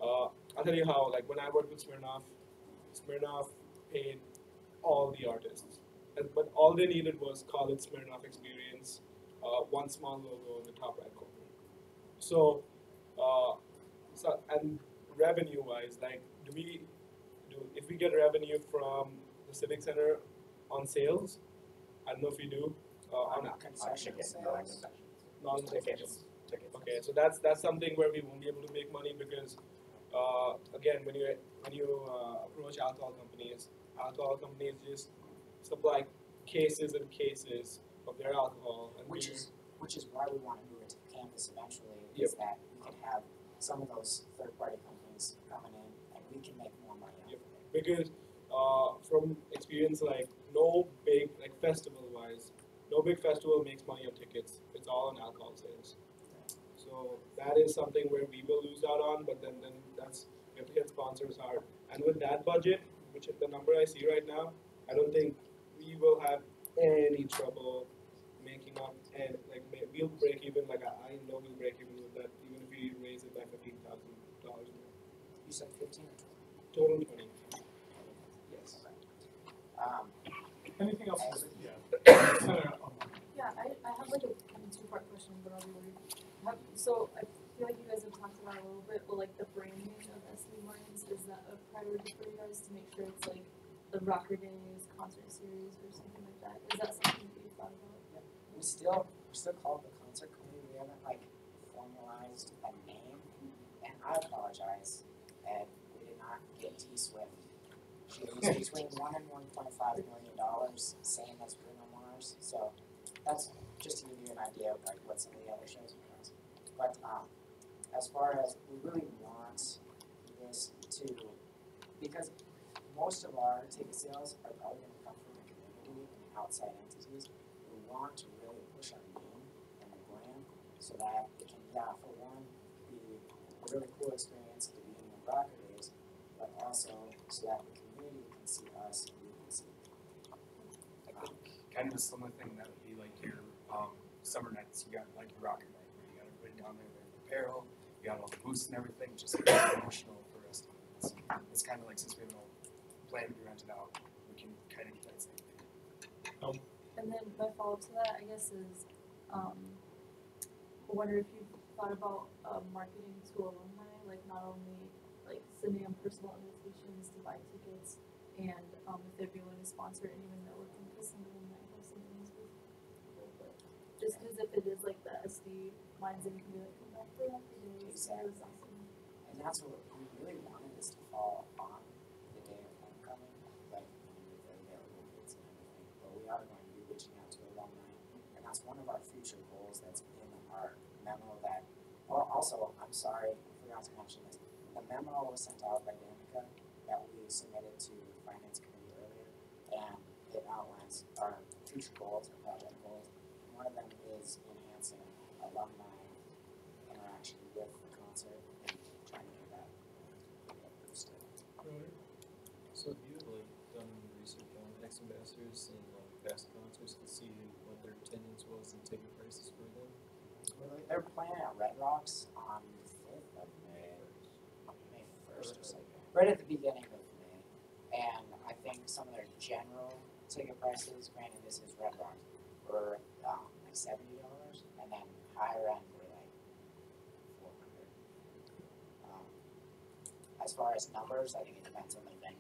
I'll tell you how. Like when I worked with Smirnoff paid all the artists, but all they needed was call it Smirnoff Experience, one small logo in the top right corner. So, and revenue-wise, like, if we get revenue from the Civic Center on sales, I don't know if we do. On concession sales. Non-tickets. Okay, so that's something where we won't be able to make money because, again, when you approach alcohol companies just supply cases and cases of their alcohol, and which is why we want to move it to campus eventually. Is that we can have some of those third-party companies coming in, and we can make more money off of it. Because from experience, like no big festival-wise, no big festival makes money on tickets. It's all on alcohol sales. So that is something where we will lose out on, but then that's we have to get sponsors hard. And with that budget, which is the number I see right now, I don't think we will have any trouble making up, and we'll break even. Like I know we'll break even with that, even if we raise it by $15,000 more. You said 15 or 20? Total 20. Yes. Anything else? Yeah. Yeah, I have like a kind of two-part question, but I'll be brief. So I feel like you guys have talked about it a little bit, but like the branding of SD Wines, is that a priority for you guys to make sure it's like the Rocker Days concert series or something like that? Is that something that you thought about? Yeah. We're still called the concert committee. We haven't formalized a name, and I apologize, Ed. We did not get T Swift. She was between $1 and $1.5 million, same as Bruno Mars. So that's just to give you an idea of what some of the other shows are doing. But as far as we really want this to, because most of our ticket sales are probably going to come from the community and outside entities, we want to really push our name and the brand. so that it can, yeah, for one, be a really cool experience at the beginning of Rocker Days, but also so that the community can see us and we can see. I think kind of a similar thing that would be like your summer nights. You got like your rocker night where you got everybody down there wearing apparel, you got all the booths and everything, just emotional for us. It's kind of like since we have no plan to be rented out, we can kind of get that same thing. And then my follow-up to that, I guess, is I wonder if you've thought about marketing to alumni, like not only like sending them personal invitations to buy tickets, and if they'd be willing to sponsor anyone that we're because some of them might have some things with people, but just because if it is like the SD minds and you can be like, come back for that day, that was awesome. And that's what we really wanted this to fall on the day of homecoming, like with the available kids and everything. But we are going to be reaching out to alumni, and that's one of our future goals that's in our memo that, well, also, I'm sorry, I forgot to mention this. The memo was sent out by Danica that we submitted to the Finance Committee earlier, and it outlines our future goals, our project goals. One of them is enhancing alumni interaction with the concert and trying to get that boosted. So have you like done any research on ex-ambassadors and past concerts to see what their attendance was and ticket prices for them? They're playing at Red Rocks on the 5th of May, May 1st or something, right at the beginning of May. And I think some of their general ticket prices, granted this is Red Rocks, were like $70, and then higher end were like $400. As far as numbers, I think it depends on the venue.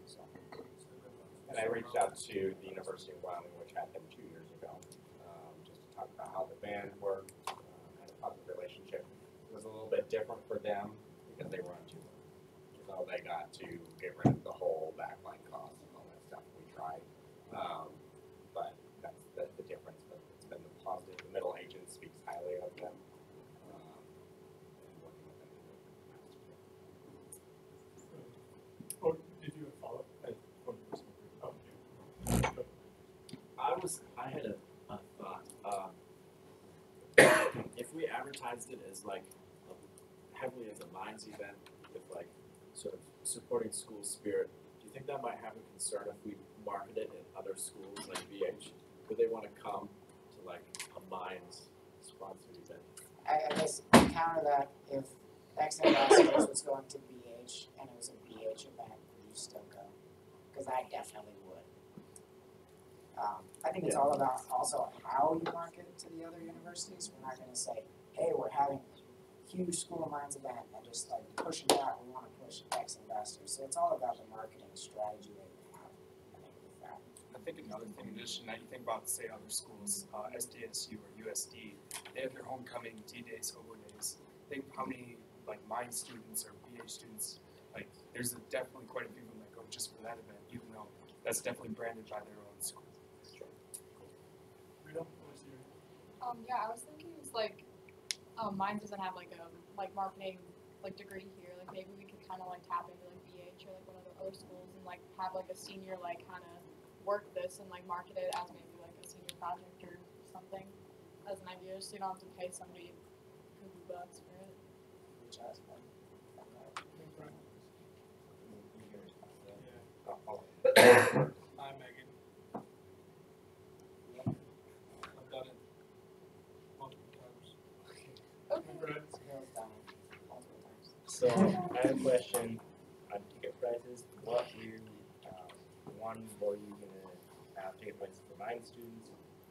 So. And I reached out to the University of Wyoming, which happened 2 years ago, just to talk about how the band worked, had a positive relationship. It was a little bit different for them because they were on tour. So they got to get rid of the whole backline cost and all that stuff we tried. But that's the difference. But it's been the positive. The middle agent speaks highly of them. And working with them. Or did you follow? I had a thought. If we advertised it as like heavily as a Minds event with like sort of supporting school spirit, do you think that might have a concern if we market it in other schools like VH? Would they want to come to like a Minds sponsored event? I guess to counter that, if ex-ambassadors was going to BH and it was a BH event, would you still go? Because I definitely would. I think it's all about also how you market to the other universities. We're not going to say, hey, we're having a huge School of Minds event and just like pushing that. We want to push ex-ambassadors. So it's all about the marketing strategy that you have, I think, with that. I think another thing in addition that you think about, say, other schools, SDSU or USD, they have their homecoming, D-Days, Hobo Days. Think how many like Mind students or BH students, like there's definitely quite a few of them that go just for that event, even though that's definitely branded by their own school. Yeah, I was thinking it's like, mine doesn't have like a marketing degree here. Like maybe we could kind of like tap into like BH or like one of the other schools and like have like a senior like kind of work this and like market it as maybe like a senior project or something as an idea, so you don't have to pay somebody $50 for it. Which has one. Hi, Megan. I've done it multiple times. Bill's done it multiple times. So I have a question on ticket prices. What were you gonna have ticket prices for Mind students?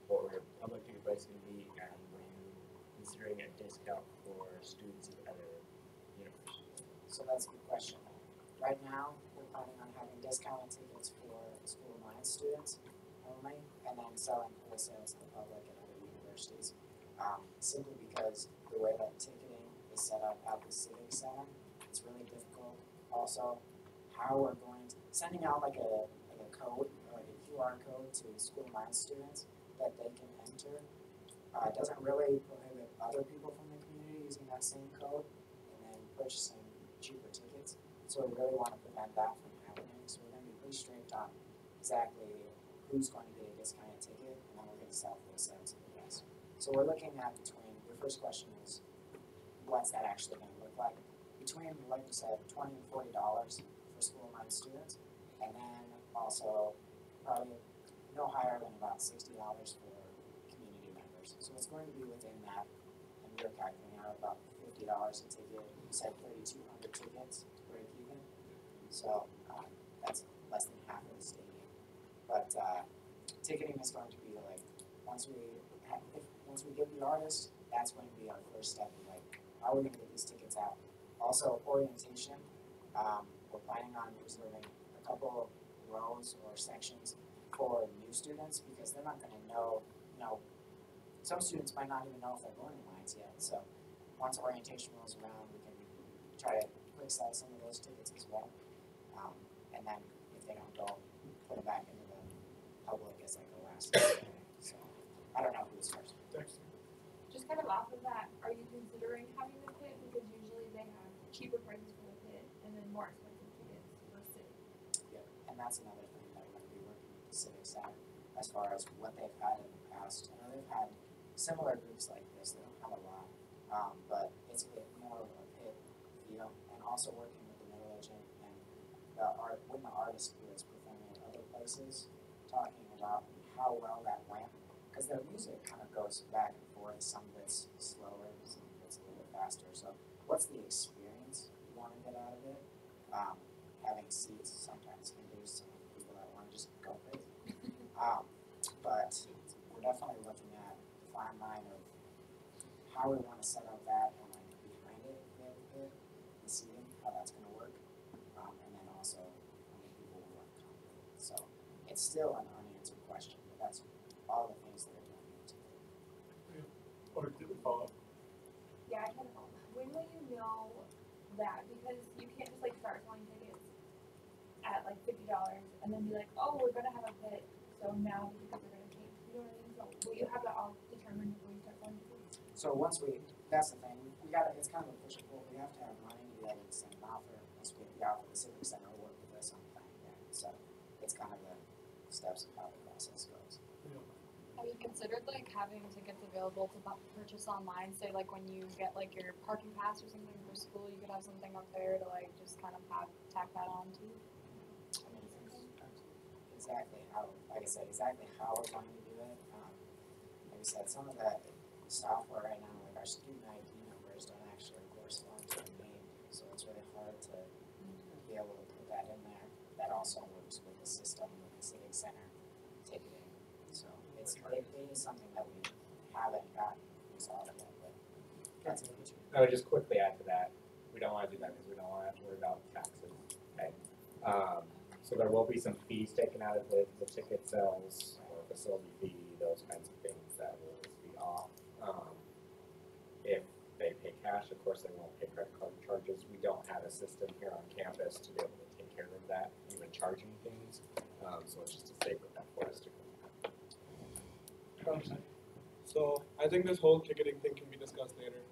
What were your public ticket prices gonna be? And were you considering a discount for students of other universities? So that's a good question. Right now, we're planning on having discounted tickets for School of Minds students only, and then selling wholesale to the public at other universities. Simply because the way that ticketing is set up at the Civic Center, it's really difficult. Also, how we're going to, sending out like a code, or like a QR code to School of Minds students that they can enter, doesn't really prohibit other people from the community using that same code and then purchasing cheaper tickets. So we really want to prevent that from happening. So we're going to be pretty strict on exactly who's going to get a discounted ticket, and then we're going to sell wholesale to the rest. So we're looking at between your first question is, what's that actually gonna look like? Between, like you said, $20 and $40 for school line students, and then also probably no higher than about $60 for community members. So it's going to be within that, and we're calculating out about $50 a ticket. You said 3,200 tickets to break even, so that's less than half of the stadium. But ticketing is going to be like once we get the artist, that's going to be our first step in like how we're going to get these tickets out. Also orientation, we're planning on reserving a couple rows or sections for new students because they're not going to know, some students might not even know if they're going to lines yet. So once orientation rolls around, we can try to quick sell some of those tickets as well. And then if they don't go, put them back into the public as like a last thing. So I don't know who's first. Just kind of off of that, are you considering having the pit? Because usually they have cheaper prices for the pit and then more expensive tickets for city. Yeah, and that's another thing that we're going to be working with the Civic Center as far as what they've had in the past. I know they've had similar groups like this. They don't have a lot, but it's a bit more of a pit feel. And also working with the middle agent and when the artist who is performing at other places, talking about how well that went. Because their music kind of goes back and forth, some bits slower, some bits a little bit faster. So what's the experience you want to get out of it? Having seats sometimes can do some people that want to just go crazy. But we're definitely looking at the fine line of how we want to set up that and like behind it, the seating, how that's going to work. And then also how many people we want to come with. So it's still an unanswered question, but that's all the things that are going into it. Or did we follow up? Yeah, I can help. When will you know that? Because you can't just like start selling tickets at like $50 and then be like, oh, we're gonna have a pit, so now the tickets are gonna change. You know what I mean? So will you have that all determined before you start selling tickets? So that's the thing, it's kind of a push and pull. We have to have money to be able to send an offer. Once we get the offer, the Civic Center will work with us on planning that. So it's kind of the steps of how the process goes. Have you considered like having tickets available to purchase online? Say like when you get like your parking pass or something for school, you could have something up there to like just kind of tack that on to. I mean, exactly how we're going to do it. Like I said, some of that software right now, like our student ID numbers don't actually correspond to the name, so it's really hard to be able to put that in there. That also works with the system with the Civic Center ticketing. So it is something that we haven't gotten resolved yet, but that's a future. I would just quickly add to that, we don't want to do that because we don't want to have to worry about taxes, okay? So there will be some fees taken out of the ticket sales or facility fee, those kinds of things that will be off. If they pay cash, of course they won't pay credit card charges. We don't have a system here on campus to be able to take care of that, even charging things. So it's just a safer bet for us to go. So I think this whole ticketing thing can be discussed later,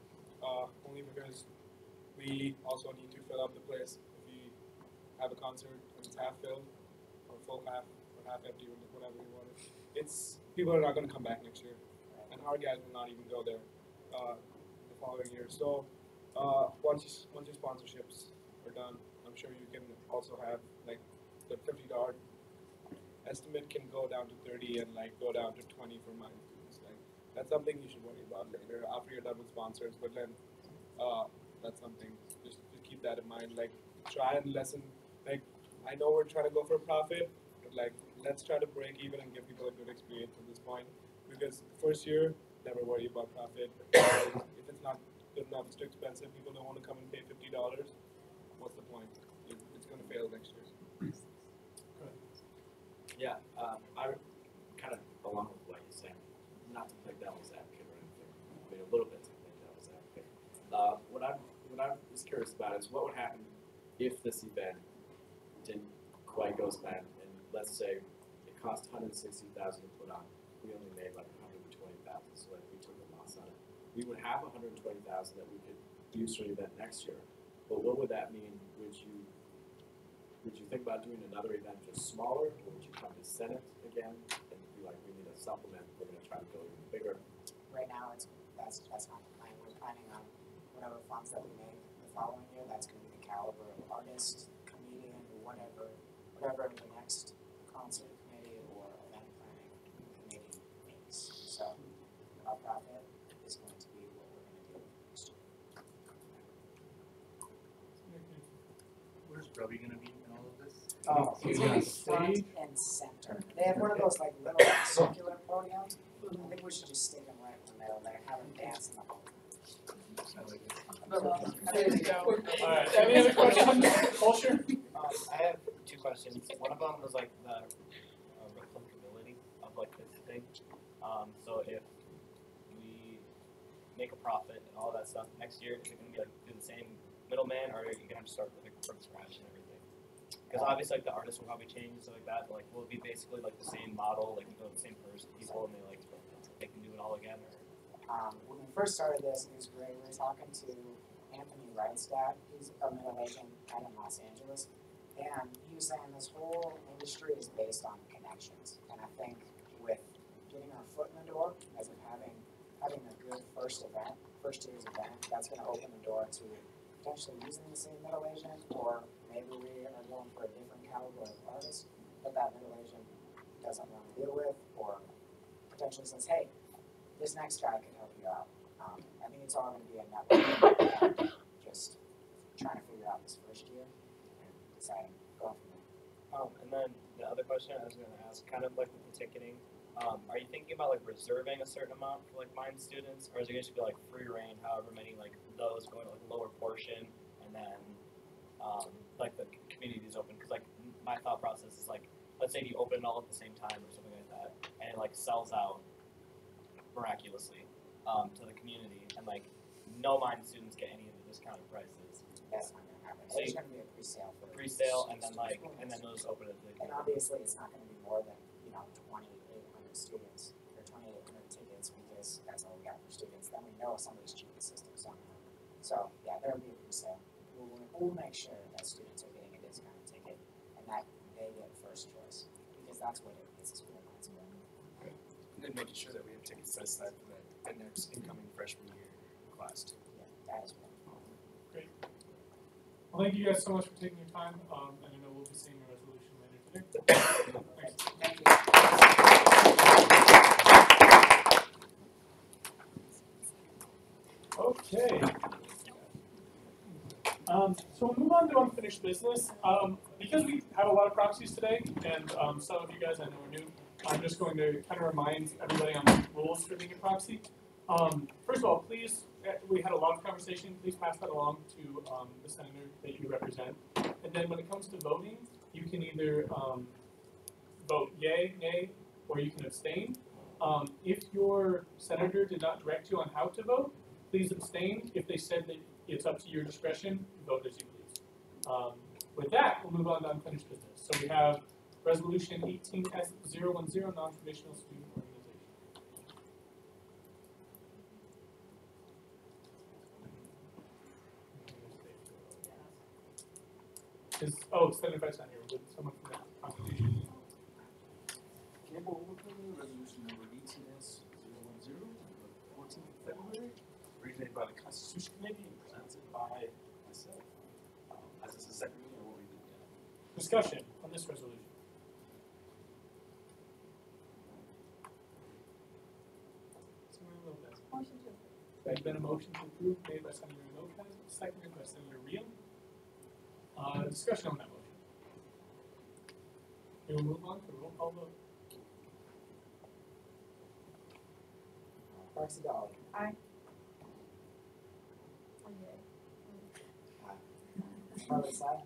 only because we also need to fill up the place. If we have a concert and it's half filled, or full half, or half empty, whatever we want it, people are not going to come back next year, and our guys will not even go there the following year. So once your sponsorships are done, I'm sure you can also have like the $50 estimate can go down to 30 and like go down to 20 for mine. Like that's something you should worry about later after you're done with sponsors. But then that's something just keep that in mind. Like try and lessen. Like I know we're trying to go for profit, but like let's try to break even and give people a good experience at this point. Because the first year, never worry about profit. If it's not good enough, it's too expensive. People don't want to come and pay $50. What's the point? It's going to fail next year. Yeah, I would kind of along with what you're saying, not to play devil's advocate or anything, I mean a little bit to play devil's advocate. What I was curious about is what would happen if this event didn't quite go as planned, and let's say it cost $160,000 to put on, we only made like $120,000, so like we took a loss on it. We would have $120,000 that we could use for the event next year, but what would that mean? Would you think about doing another event just smaller, or would you come to Senate again and be like, we need a supplement, we're going to try to go even bigger? Right now, that's not depending on whatever funds that we make the following year, that's gonna be the caliber of artist, comedian, or whatever the next concert committee or event planning committee makes. So our profit is going to be what we're gonna do next year. Where's Robbie gonna be in all of this? Oh, it's gonna be front and center. They have one of those like little circular podiums. I think we should just stick them right in the middle there, have them dance in the whole. There you go. Alright, any other questions? Culture? I have two questions. One of them was like the replicability of like this thing. So if we make a profit and all that stuff next year, is it going to be like do the same middleman, or are you going to have to start with like from scratch and everything? Because obviously like the artists will probably change and stuff like that. But, like, will it be basically like the same model, like you know the same person, people, and they can do it all again? Or When we first started this, it was great. We were talking to Anthony Wright's dad. He's a middle agent out in Los Angeles. And he was saying this whole industry is based on connections. And I think with getting our foot in the door, as of having a good first year's event, that's going to open the door to potentially using the same middle agent, or maybe we are going for a different caliber of artist that middle agent doesn't want to deal with, or potentially says, hey, this next guy can help you out. I think it's all going to be a network and just trying to figure out this first year and deciding going from there. and then the other question I was going to ask, kind of like with the ticketing, are you thinking about like reserving a certain amount for like mine students, or is it going to be like free reign, however many like those going to like a lower portion, and then like the community is open? Because like my thought process is like, let's say you open it all at the same time or something like that, and it like sells out miraculously to the community, and like no mine students get any of the discounted prices. That's not going to happen. So There's going to be a pre-sale for Pre-sale, and then they'll just open it to the and obviously it's not going to be more than 2,800 students or 2,800 tickets, because that's all we got for students. Then we know some of these cheapest systems don't have. So yeah, there'll be a pre-sale. We'll make sure that students are getting a discounted ticket and that they get first choice, because that's what it is. School nights about. And then making sure that we have tickets set aside for the next incoming freshman year class too. Yeah, that is one. Great. Well, thank you guys so much for taking your time, and I know we'll be seeing a resolution later today. Thanks. Thank you. Okay. So we'll move on to unfinished business. Because we have a lot of proxies today, and some of you guys I know are new, I'm just going to kind of remind everybody on the rules for being a proxy. First of all, please, we had a lot of conversation, please pass that along to the senator that you represent. And then when it comes to voting, you can either vote yay, nay, or you can abstain. If your senator did not direct you on how to vote, please abstain. If they said that it's up to your discretion, vote as you please. With that, we'll move on to unfinished business. So we have Resolution 18S010, non-traditional student organization. Senator Vice not here. Would someone from that contribution? Cable overview, resolution number 18S010, of the 14th of February, originated by the Constitution Committee and presented by myself. As this is the second reading, I will read it again. Discussion on this resolution. Senator Lopez. Motion to approve. There's been a motion to approve made by Senator Lopez, seconded by Senator Reel. Discussion on that motion. We will move on to roll call vote. Parks Dolly. Aye. Harley Side.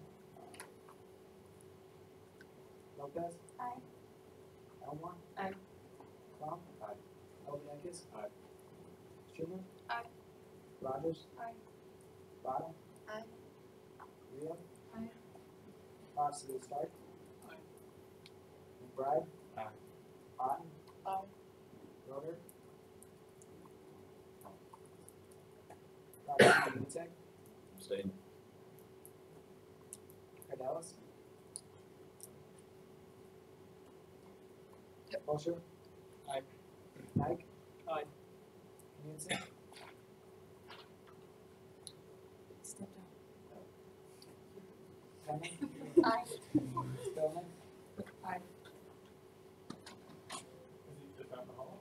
Lopez. Aye. Elmore. Aye. Crum. Aye. Elviakis. Aye. Schumer. Aye. Rogers. Aye. Bottom. Aye. Rio. Aye. Fox City Stark. Aye. McBride. Aye. Otten. Aye. Roder. Dr. Vitek. Abstain. Cardelis. Bulcher. Aye. Mike. Aye. Hanson. Penny? Aye. Spillman? Aye. Is he just down the hall?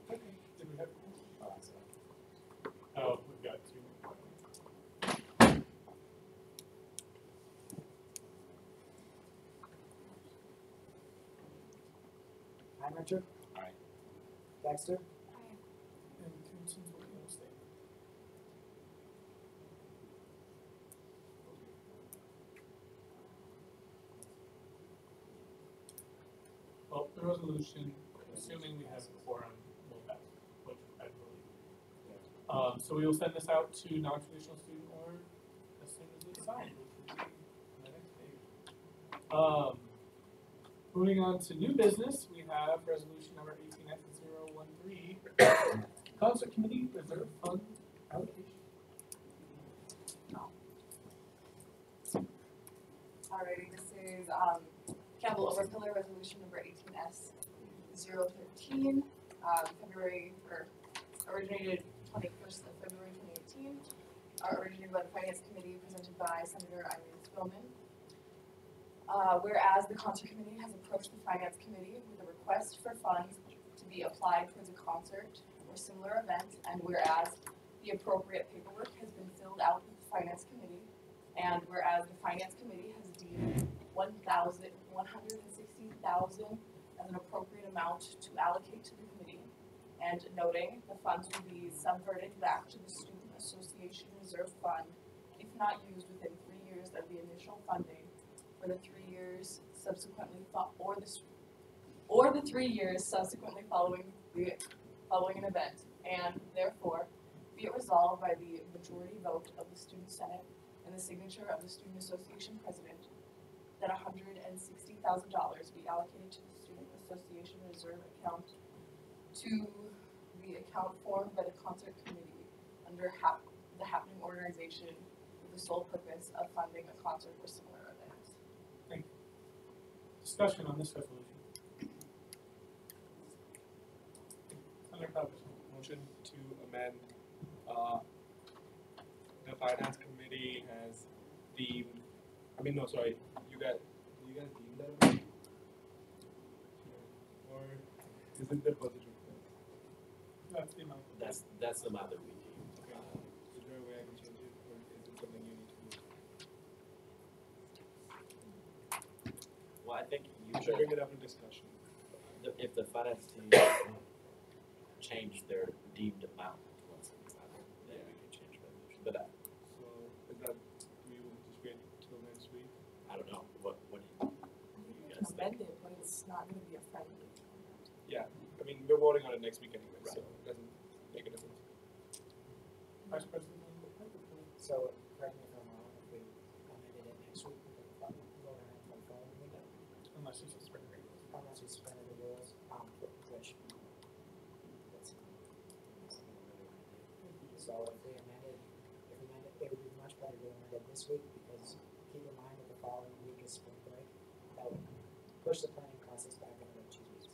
Or? Okay, did we have? Oh, we've got two. Heimercher? Aye. Dexter? And Coonson's will be abstaining. Well, the resolution, assuming we have a quorum, will pass, which I believe. So we will send this out to non-traditional student org as soon as it's signed, which will be on the next page. Moving on to new business, we have resolution number 18X013, concert committee reserve fund allocation. Alrighty, this is Campbell Overpiller Resolution number 18S013, originated 21st of February 2018, originated by the Finance Committee, presented by Senator Irene Spillman. Whereas the concert committee has approached the Finance Committee with a request for funds to be applied towards a concert or similar event, and whereas the appropriate paperwork has been filled out with the Finance Committee, and whereas the Finance Committee has deemed $160,000 as an appropriate amount to allocate to the committee, and noting the funds will be subverted back to the Student Association Reserve Fund if not used within 3 years of the initial funding for the 3 years subsequently or the 3 years subsequently following an event, and therefore be it resolved by the majority vote of the Student Senate and the signature of the Student Association President that $160,000 be allocated to the Student Association Reserve account to the account formed by the Concert Committee under the happening organization with the sole purpose of funding a concert or similar event. Thank you. Discussion on this resolution. Senator Powers. Motion to amend, the finance committee has deemed, you guys deemed that amount? Or is it the budget request? That's the amount. That's the amount that we deem. Okay. Is there a way I can change it, or is it something you need to do? Well, I think You should bring it up in discussion. if the finance team change their deemed amount, once it's out there, then we can change that. But So is that, do you just wait till next week? I don't know, what do you guys think? Amend it, but it's not gonna be a friendly. Yeah, I mean, we're voting on it next week anyway, so Right. it doesn't make a difference. Vice President. So, correct me if I'm wrong, if we amended it next week, we can vote on it for the following week, Unless you suspend the rules. unless we suspended the rules, which. So if we amended, it would be much better to amend it this week, because keep in mind that the following week is spring break. That would push the planning process back another 2 weeks.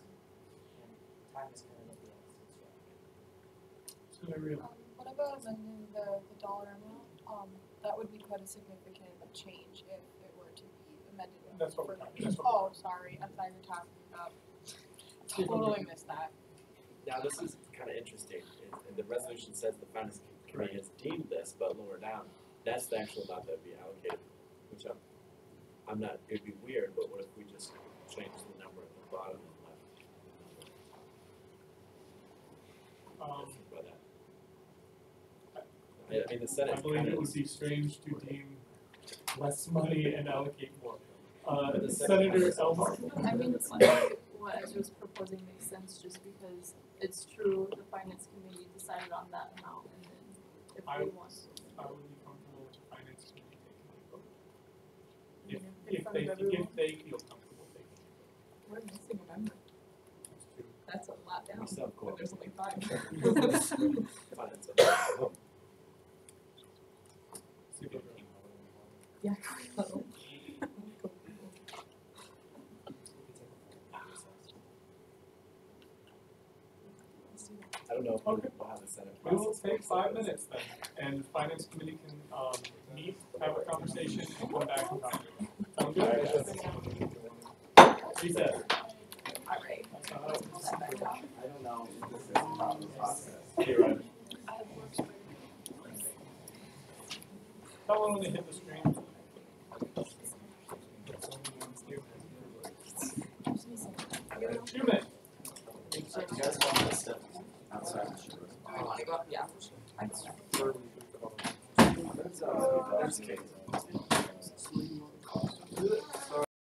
And time is kind of of the essence, Senator Real. What about amending the dollar amount? That would be quite a significant change if it were to be amended. That's what we're further. talking about. Oh, sorry, I thought you were talking about, totally missed that. Now, this is kind of interesting, and the resolution says the finance committee has deemed this, but lower down, that's the actual amount that would be allocated, which I'm not, it'd be weird, but what if we just change the number at the bottom and left? Think about that. I mean, the Senate I believe kind it of would be strange to deem less money and allocate more. But the Senator Elmore. I mean, it's like what I was proposing makes sense just because it's true, the finance committee decided on that amount and then if I we want. I would be comfortable with the finance committee taking a vote. In If front of they everyone. feel comfortable taking it. We're missing a member. That's true. That's a lot down. We still have But there's only 5. finance. Yeah. I don't know if we'll have the Senate. We will take 5 minutes then, and the finance committee can meet, have a conversation, and come back and talk. Sound good? Recess. Alright. That's not how it works. I don't know if this is a proper process. You're right. How long will they hit the screen? 2 minutes. You guys want this stuff outside? Yeah. That's Kate.